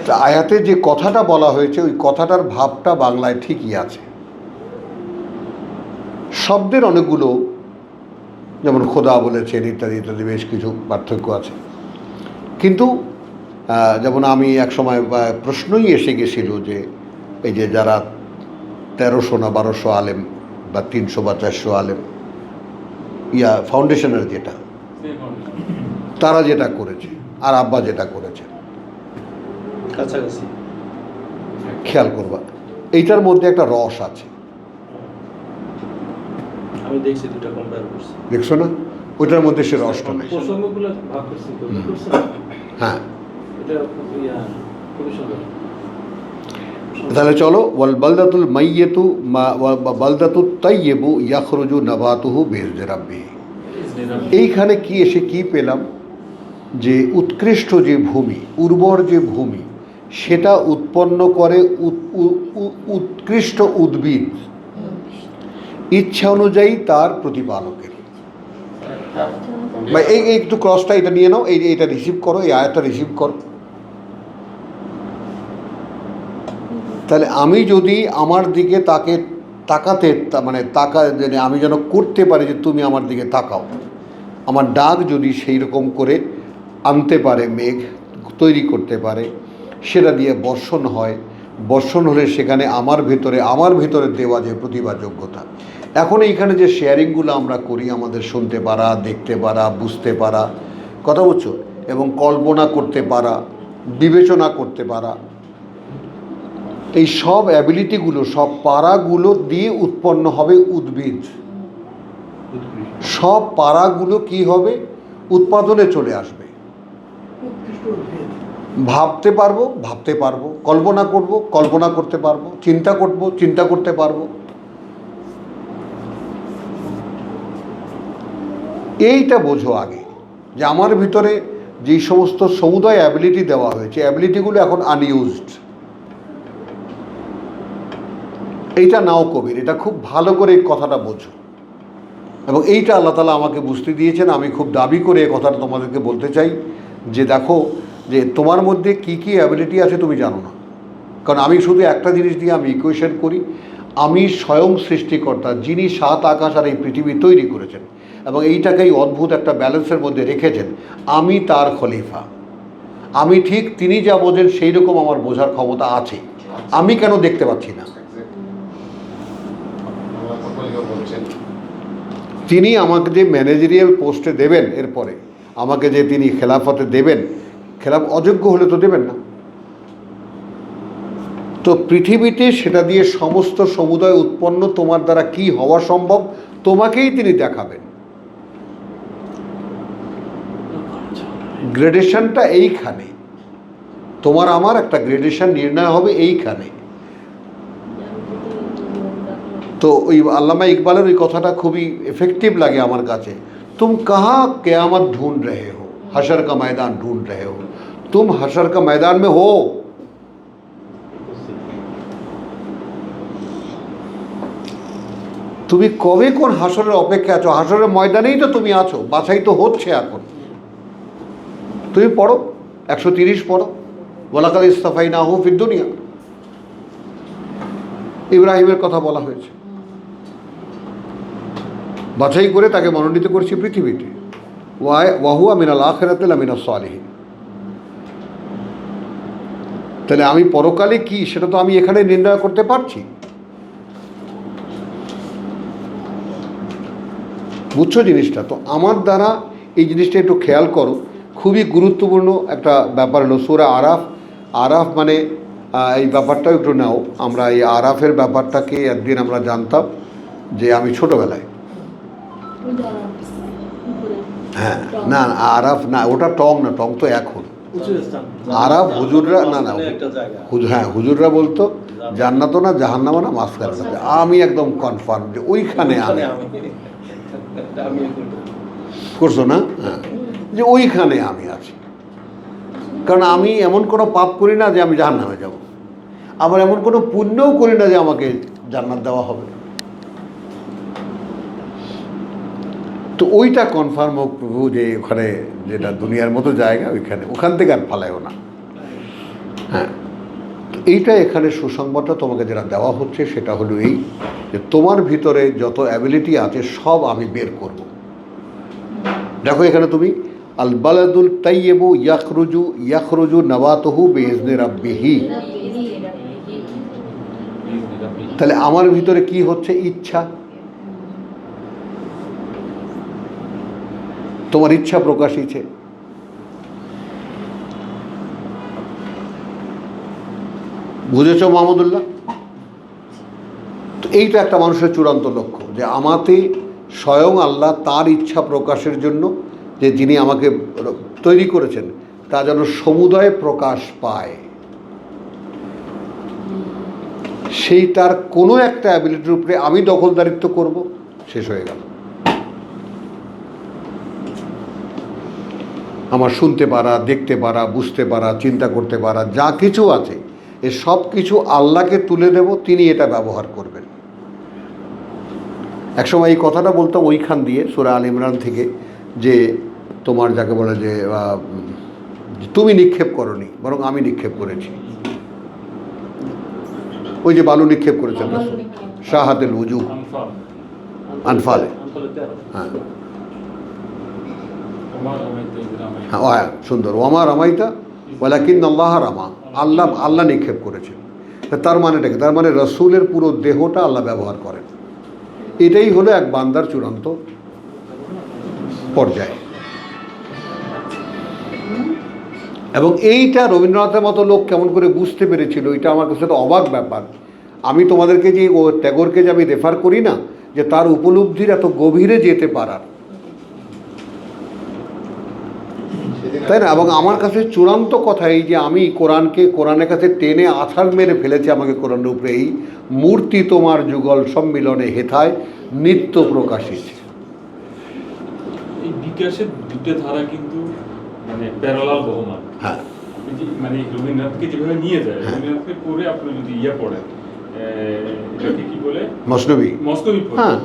তা আয়াতে যে কথাটা বলা হয়েছে ওই কথাটার ভাবটা বাংলায় ঠিকই আছে। শব্দের অনেকগুলো, যেমন খোদা বলেছেন ইত্যাদি ইত্যাদি বেশ কিছু পার্থক্য আছে, কিন্তু যেমন আমি এক সময় প্রশ্নই এসে গেছিল যে এই যে যারা 1300 না 1200 আলেম বা 300 বা 400 আলেম ফাউন্ডেশনের যেটা, তারা যেটা করেছে আর আব্বা যেটা করেছে, কাছাকাছি। খেয়াল করবা এইটার মধ্যে একটা রস আছে, আমি দেখছি দুটো কম্পেয়ার করছি। দেখছো না? ওইটার মধ্যে সে রসটা নেই। প্রসঙ্গগুলো ভাগ করছি তো, করছে না? হ্যাঁ, এটা খুবই সুন্দর। তাহলে চলো, ওয়াল বালদাতুল মাইয়াতু বালদাতুত তাইয়্যিবু ইয়াখরুজু নাবাতুহু বিইজনি রাব্বিহি। এইখানে কি এসে কি পেলাম, যে উৎকৃষ্ট যে ভূমি, উর্বর যে ভূমি, সেটা উৎপন্ন করে উৎকৃষ্ট উদ্ভিদ ইচ্ছা অনুযায়ী তার প্রতিপালকের। বা এই একটু ক্রসটা এটা নিয়ে নাও, এইটা রিসিভ করো, এই আয়াতটা রিসিভ করো। তাহলে আমি যদি আমার দিকে তাকাতে মানে আমি যেন করতে পারি যে তুমি আমার দিকে তাকাও, আমার ডাক যদি সেই রকম করে আনতে পারে, মেঘ তৈরি করতে পারে, সেটা দিয়ে বর্ষণ হয়, বর্ষণ হলে সেখানে আমার ভিতরে দেওয়া যে প্রতিভা যোগ্যতা। এখন এইখানে যে শেয়ারিংগুলো আমরা করি, আমাদের শুনতে পারা, দেখতে পারা, বুঝতে পারা, কথা বলছো, এবং কল্পনা করতে পারা, বিবেচনা করতে পারা, এই সব অ্যাবিলিটিগুলো, সব পারাগুলো দিয়ে উৎপন্ন হবে উদ্ভিদ। সব পারাগুলো কি হবে, উৎপাদনে চলে আসবে। উৎকৃষ্ট উদ্ভিদ। ভাবতে পারবো, কল্পনা করতে পারবো, চিন্তা করতে পারবো। এইটা বোঝো আগে, যে আমার ভিতরে যেই সমস্ত সমুদায় অ্যাবিলিটি দেওয়া হয়েছে, অ্যাবিলিটিগুলো এখন আনইউজড। এইটা নাও কবির, এটা খুব ভালো করে এই কথাটা বোঝো। এবং এইটা আল্লাহ তাআলা আমাকে বুঝতে দিয়েছেন। আমি খুব দাবি করে এই কথাটা তোমাদেরকে বলতে চাই, যে দেখো যে তোমার মধ্যে কি কি অ্যাবিলিটি আছে তুমি জানো না। কারণ আমি শুধু একটা জিনিস দিয়ে আমি ইকুয়েশন করি, আমি স্বয়ং সৃষ্টিকর্তা, যিনি সাত আকাশ আর এই পৃথিবী তৈরি করেছেন এবং এইটাকেই অদ্ভুত একটা ব্যালেন্সের মধ্যে রেখেছেন, আমি তার খলিফা। আমি ঠিক তিনি যা বোঝেন সেই রকম আমার বোঝার ক্ষমতা আছে। আমি কেন দেখতে পাচ্ছি না? তিনি আমাকে যে ম্যানেজারিয়াল পোস্টে দেবেন, এরপরে আমাকে যে তিনি খেলাফতে দেবেন, অযোগ্য হলে তো দেবেন না। তো পৃথিবীতে সেটা দিয়ে সমস্ত সমুদায় উৎপন্ন তোমার দ্বারা কি হওয়া সম্ভব তোমাকেই তিনি দেখাবেন। গ্রেডেশনটা এইখানে, তোমার আমার একটা গ্রেডেশন নির্ণয় হবে এইখানে। তো ওই আল্লামা ইকবালের ওই কথাটা খুবই এফেক্টিভ লাগে আমার কাছে। तुम कहाँ क़यामत ढूंढ रहे हो, हशर का मैदान ढूंढ रहे हो, तुम हशर का मैदान में हो। তুমি কবে কোন হাসরের অপেক্ষা আছো? হাসরের ময়দানেই তো তুমি আছো, বাছাই তো হচ্ছে এখন। তুমি পড়ো 130 পড়ো, ওয়ালাকাদ ইসতাফাইনাহু ফিদ দুনিয়া, ইব্রাহিমের কথা বলা হয়েছে। বাছাই করে তাকে মনোনীত করেছি পৃথিবীতে। ওয়াহুয়া মিনাল আখিরাতি লামিনাস সালিহিন। তাহলে আমি পরকালে কি সেটা তো আমি এখানে নির্ণয় করতে পারছি। বুঝছো জিনিসটা? তো আমার দ্বারা এই জিনিসটা একটু খেয়াল করো, খুবই গুরুত্বপূর্ণ একটা ব্যাপার হলো সূরা আরাফ মানে এই ব্যাপারটাও একটু নাও। আমরা এই আরাফের ব্যাপারটাকে একদিন আমরা জানতাম, যে আমি ছোটোবেলায়, হ্যাঁ না আরাফ না, ওটা টং না, টং তো এখন। আরাফ হুজুররা হ্যাঁ হুজুররা বলতো জান্নাত না জাহান্নামা না মাঝখানে। আমি একদম কনফার্ম যে ওইখানে আমি করছো না, হ্যাঁ, যে ওইখানে আমি আছি। কারণ আমি এমন কোনো পাপ করি না যে আমি জাহান্নামে যাব, আবার এমন কোনো পুণ্যও করি না যে আমাকে জান্নাত দেওয়া হবে। তো ওইটা কনফার্ম হোক প্রভু, যে ওখানে যেটা দুনিয়ার মতো জায়গা, ওখান থেকে আর ফালাইও না। হ্যাঁ, এইটা এখানে সুসংবাদটা তোমাকে যেটা দেওয়া হচ্ছে সেটা হলো এই, যে তোমার ভিতরে যত অ্যাবিলিটি আছে সব আমি বের করব। দেখো এখানে তুমি আল বালাদুল তাইয়্যিবু ইয়াখরুজু নাবাতুহু বিইজনি রাব্বিহি। তাহলে আমার ভিতরে কি হচ্ছে? ইচ্ছা। তোমার ইচ্ছা প্রকাশিছে। বুঝেছ মাহমুদুল্লাহ? তো এইটা একটা মানুষের চূড়ান্ত লক্ষ্য, যে আমাতে স্বয়ং আল্লাহ তার ইচ্ছা প্রকাশের জন্য, যে যিনি আমাকে তৈরি করেছেন, তা যেন সমুদয় প্রকাশ পায়। সেই তার কোনো একটা অ্যাবিলিটির উপরে আমি দখলদারিত্ব করব, শেষ হয়ে গেল। আমার শুনতে পারা, দেখতে পারা, বুঝতে পারা, চিন্তা করতে পারা, যা কিছু আছে এ সব কিছু আল্লাহকে তুলে দেব, তিনি এটা ব্যবহার করবেন। একসময় এই কথাটা বলতাম ওইখান দিয়ে সূরা আল ইমরান থেকে, যে তোমার যাকে বলে যে তুমি নিক্ষেপ করনি, বরং আমি নিক্ষেপ করেছি। ওই যে বালু নিক্ষেপ করেছেন রাসূল শাহাদাতুল উজুহ আনফালে। হ্যাঁ হ্যাঁ, সুন্দর। ওয়ামা রামাইতা ওয়ালাকিন্নাল্লাহ রামা, আল্লাহ নিক্ষেপ করেছেন। তার মানেটা কি? তার মানে রাসূলের পুরো দেহটা আল্লাহ ব্যবহার করেন। এটাই হলো এক বান্দার চূড়ান্ত পর্যায়। এবং এইটা রবীন্দ্রনাথের মতো লোক কেমন করে বুঝতে পেরেছিল, এটা আমার কাছে তো অবাক ব্যাপার। আমি তোমাদেরকে যে ট্যাগরকে যে আমি রেফার করি না, যে তার উপলব্ধির এত গভীরে যেতে পারার, তাই না? এবং আমার কাছে চূড়ান্ত কথা এই যে আমি কোরআনের কাছে টেনে আছাড় মেরে ফেলেছি আমাকে কোরআনের উপরে, এই মূর্তি তোমার যুগল সম্মিলনে হেথায় নিত্য প্রকাশিত। এই বিকাশের দুটো ধারা কিন্তু মানে প্যারালাল বহমান। হ্যাঁ, মানে রবীন্দ্রনাথকে যেভাবে নিয়ে যায়, রবীন্দ্রনাথকে পড়ে আপনি যদি পড়েন, এটাকে কি বলে, মসনবী পড়েন, হ্যাঁ,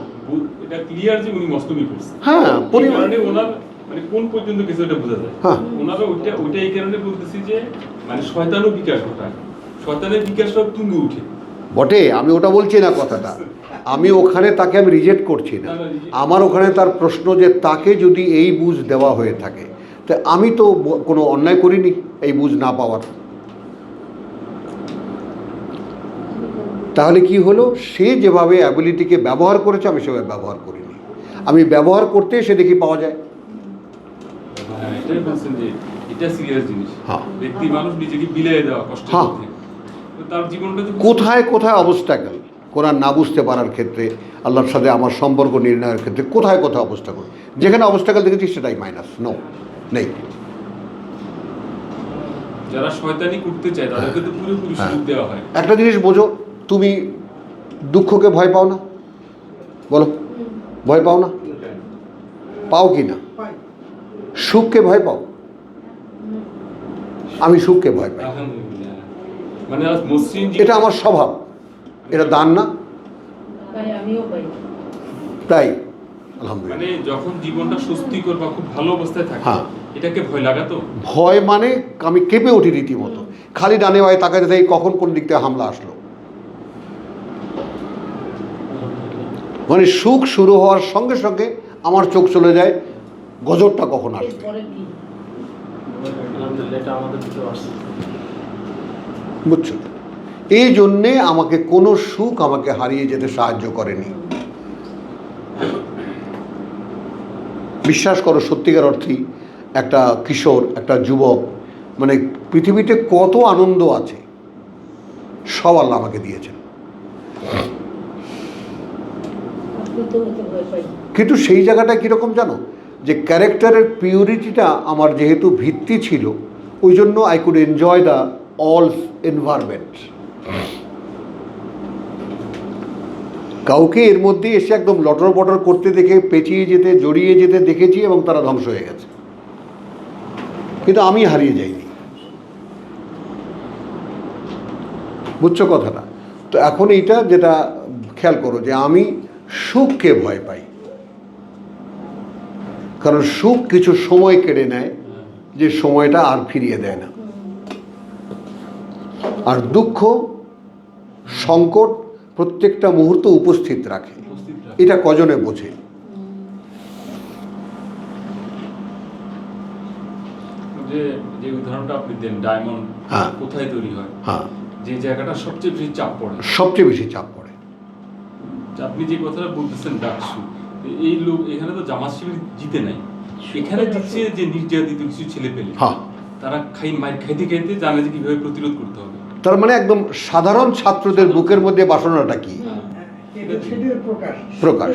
এটা ক্লিয়ার যে উনি মসনবী পড়ছেন। হ্যাঁ, পরিমাণে ওনার মানে কোন পর্যন্ত কিছু এটা বোঝা যায়। হ্যাঁ, ওনারা ওইটা এই কারণে বলতেছি যে মানে শয়তানও বিকাশ ঘটায়, শয়তানের বিকাশটা তুঙ্গে উঠে বটে। আমি ওটা বলছি না কথাটা, আমি ওখানে তাকে আমি রিজেক্ট করছি না। আমার ওখানে তার প্রশ্ন যে তাকে যদি এই বুঝ দেওয়া হয়ে থাকে, তা আমি তো কোনো অন্যায় করিনি এই বুঝ না পাওয়ার। তাহলে কি হলো, সে যেভাবে অ্যাবিলিটিকে ব্যবহার করেছে আমি সেভাবে ব্যবহার করিনি। আমি ব্যবহার করতে সে দেখি পাওয়া যায়। এটাই বলছেন যে এটা সিরিয়াস জিনিস। হ্যাঁ, ব্যক্তি মানুষ নিজেকে বিলিয়ে দেওয়া কষ্ট করতে, তার জীবনটা কোথায় কোথায় অবস্থাকেল কোরআন না বুঝতে পারার ক্ষেত্রে, আল্লাহর সাথে আমার সম্পর্ক নির্ণয়ের ক্ষেত্রে কোথায় কোথায় অবস্থাকেল, যেখানে অবস্থাকেল দেখেছি সেটাই মাইনাস, নেই। যারা শয়তানি করতে চায় তাদেরকে তো পুরোপুরি সুযোগ দেওয়া হয়। একটা জিনিস বোঝো, তুমি দুঃখকে ভয় পাও না? বলো, ভয় পাও না? পাও কি না? সুখকে ভয় পাও? আমি সুখকে ভয় পাই। মানে মসৃণ, এটা আমার স্বভাব, এটা দান না? তাই আলহামদুলিল্লাহ। মানে যখন জীবনটা স্বস্তিকর বা খুব ভালো অবস্থায় থাকে, হ্যাঁ, এটাকে ভয় লাগাতো। ভয় মানে আমি কেঁপে উঠি রীতিমতো, খালি ডানে বায়ে তাকাতে থাকি কখন কোন দিক থেকে হামলা আসলো। মানে সুখ শুরু হওয়ার সঙ্গে সঙ্গে আমার চোখ চলে যায় গজরটা কখন আসবে। বুঝছো? এই জন্যে আমাকে কোনো সুখ আমাকে হারিয়ে যেতে সাহায্য করেনি। বিশ্বাস করো, সত্যিকার অর্থেই একটা কিশোর, একটা যুবক, মানে পৃথিবীতে কত আনন্দ আছে সব আল্লাহ আমাকে দিয়েছেন। কিন্তু সেই জায়গাটা কীরকম জানো, যে ক্যারেক্টারের পিউরিটিটা আমার যেহেতু ভিত্তি ছিল, ওই জন্য I could enjoy the all environment. কাউকে এর মধ্যে এসে একদম লটর পটর করতে দেখে, পেঁচিয়ে যেতে, জড়িয়ে যেতে দেখেছি এবং তারা ধ্বংস হয়ে গেছে, কিন্তু আমি হারিয়ে যাইনি। বুঝছো কথাটা? তো এখন এইটা যেটা খেয়াল করো, যে আমি সুখকে ভয় পাই, কারণ সুখ কিছু সময় কেড়ে নেয়, যে সময়টা আর ফিরিয়ে দেয় না। আর দুঃখ, সংকট প্রত্যেকটা মুহূর্ত উপস্থিত রাখে। এটা কজনে বোঝে? যে উদাহরণটা আপনি দেন, ডায়মন্ড কোথায় তৈরি হয়? হ্যাঁ, যে জায়গাটা সবচেয়ে বেশি চাপ পড়ে, সবচেয়ে বেশি চাপ পড়ে। আপনি যে কথাটা বলতেছেন ডাকসু, এই লোক এখানে তো জামাত শিবির জিতে নাই, এখানে জিতছে যে নির্যাতিত কিছু ছেলে পেলে, তারা মাইর খাইতে খাইতে জানে যে কিভাবে প্রতিরোধ করতে হবে। তার মানে একদম সাধারণ ছাত্রদের বুকের মধ্যে বাসনাটা কি? প্রকাশ।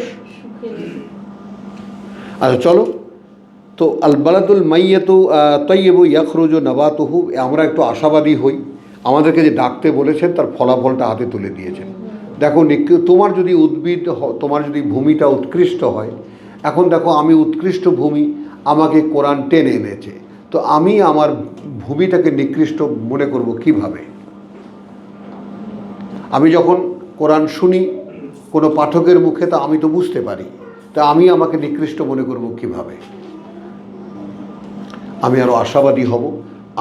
আচ্ছা চলো, তো আল বালাদুল মাইয়াতু তাইয়্যিবু ইয়াখরুজু নাবাতুহু, আমরা একটু আশাবাদী হই। আমাদেরকে যে ডাকতে বলেছেন তার ফলাফলটা হাতে তুলে দিয়েছেন। দেখো তোমার যদি তোমার যদি ভূমিটা উৎকৃষ্ট হয়, এখন দেখো আমি উৎকৃষ্ট ভূমি, আমাকে কোরআন টেনে এনেছে, তো আমি আমার ভূমিটাকে নিকৃষ্ট মনে করব কিভাবে? আমি যখন কোরআন শুনি কোনো পাঠকের মুখে, তা আমি তো বুঝতে পারি, তা আমি আমাকে নিকৃষ্ট মনে করব কিভাবে? আমি আরও আশাবাদী হব,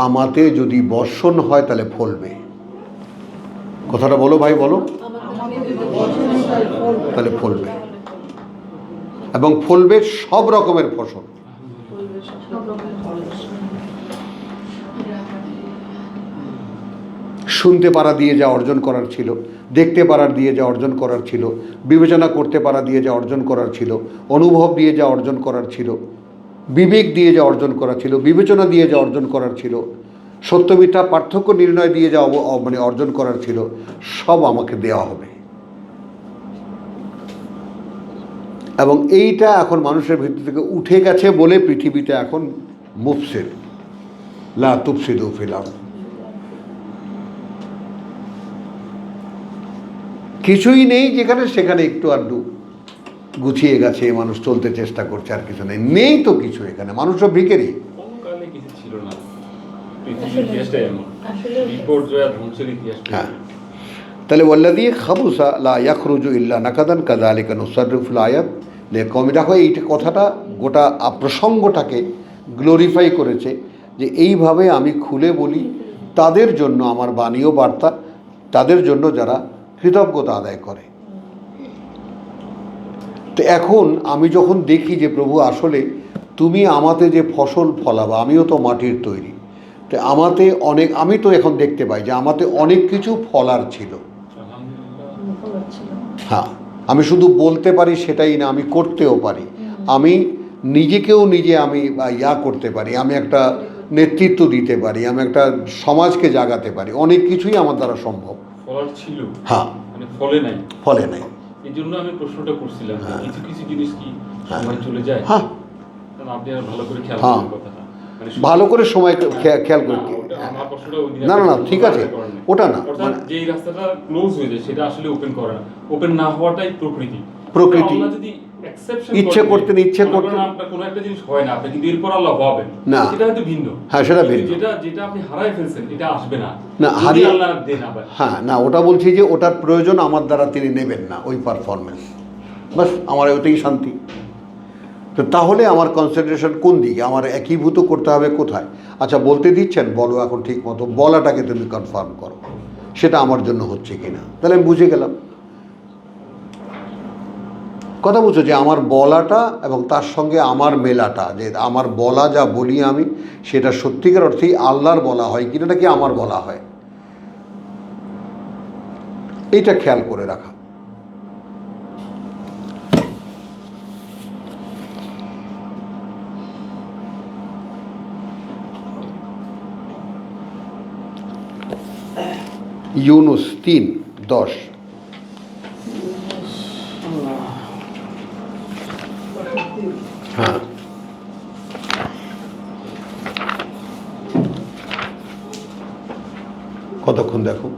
আমাতে যদি বর্ষণ হয় তাহলে ফলবে। কথাটা বলো ভাই, বলো, তাহলে ফলবে, এবং ফলবে সব রকমের ফসল। শুনতে পারা দিয়ে যা অর্জন করার ছিল, দেখতে পারার দিয়ে যা অর্জন করার ছিল, বিবেচনা করতে পারা দিয়ে যা অর্জন করার ছিল, অনুভব দিয়ে যা অর্জন করার ছিল, বিবেক দিয়ে যা অর্জন করার ছিল, বিবেচনা দিয়ে যা অর্জন করার ছিল, সত্য মিথ্যা পার্থক্য নির্ণয় দিয়ে যা অর্জন করার ছিল, সব আমাকে দেওয়া হবে। এবং এইটা এখন মানুষের ভিতর থেকে উঠে গেছে বলে পৃথিবীতে এখন মুফসিদ, লা তুফসিদু ফিল আরদ। কিছুই নেই যেখানে, সেখানে একটু আধটু গুছিয়ে গেছে, মানুষ চলতে চেষ্টা করছে, আর কিছু নেই। নেই তো কিছু এখানে, মানুষ সব ভিখারি। কোনকালে কিছু ছিল না, পৃথিবীর ইতিহাসটাই এমন, বিপর্যয় আর ধ্বংসের ইতিহাস। হ্যাঁ, তাহলে ওয়াল্লাযী খাবুসা লা ইয়াখরুজু ইল্লা নাকাদান কাযালিকা নুসাররিফুল আয়াত লিকওমি। দেখো এইটা কথাটা গোটা প্রসঙ্গটাকে গ্লোরিফাই করেছে, যে এইভাবে আমি খুলে বলি তাদের জন্য আমার বাণীও বার্তা, তাদের জন্য যারা কৃতজ্ঞতা আদায় করে। তো এখন আমি যখন দেখি যে প্রভু আসলে তুমি আমাতে যে ফসল ফলাবা, আমিও তো মাটির তৈরি, তো আমাতে অনেক, আমি তো এখন দেখতে পাই যে আমাতে অনেক কিছু ফলার ছিল। হ্যাঁ, আমি শুধু বলতে পারি সেটাই না, আমি করতেও পারি, আমি নিজেকেও নিজে আমি করতে পারি, আমি একটা নেতৃত্ব দিতে পারি, আমি একটা সমাজকে জাগাতে পারি, অনেক কিছুই আমার দ্বারা সম্ভব। ফলার ছিল, হ্যাঁ, মানে ফলে নাই, ফলে নাই। এই জন্য আমি প্রশ্নটা করছিলাম, কিছু কিছু জিনিস কি সময় চলে যায়। হ্যাঁ, আপনি আর ভালো করে খেয়াল হ্যাঁ, করেন কথাটা, ভালো করে সময় খেয়াল করে। আমার প্রশ্নটা ওই দিন না না না, ঠিক আছে, ওটা না, মানে যেই রাস্তাটা ক্লোজ হয়ে যায় সেটা আসলে ওপেন করে না, ওপেন না হওয়াটাই প্রকৃতি। আল্লাহ যদি এক্সেপশন ইচ্ছে করতেন কোনো একটা জিনিস হয় না, আপনি কিন্তু এরপর আল্লাহ হবেন না, সেটা হয়তো ভিন্ন। হ্যাঁ, সেটা ভিন্ন, যেটা আপনি হারায় ফেলছেন এটা আসবে না, না হারিয়ে আল্লাহ দেন আবার। হ্যাঁ, না ওটা বলছি যে ওটার প্রয়োজন আমার দ্বারা তিনি নেবেন না, ওই পারফরমেন্স, বাস আমার ওটাই শান্তি। তো তাহলে আমার কনসেন্ট্রেশন কোন দিকে, আমার একীভূত করতে হবে কোথায়? আচ্ছা, বলতে দিচ্ছেন, বলো এখন ঠিক মতো, বলাটাকে তুমি কনফার্ম করো সেটা আমার জন্য হচ্ছে কিনা, তাহলে আমি বুঝে গেলাম। কথা বুঝছো, যে আমার বলাটা এবং তার সঙ্গে আমার মেলাটা, যে আমার বলা যা বলি আমি, সেটা সত্যিকার অর্থেই আল্লাহর বলা হয় কিনা, নাকি আমার বলা হয়, এইটা খেয়াল করে রাখা। ইউনুস 3:10। হ্যাঁ, কতক্ষণ দেখো।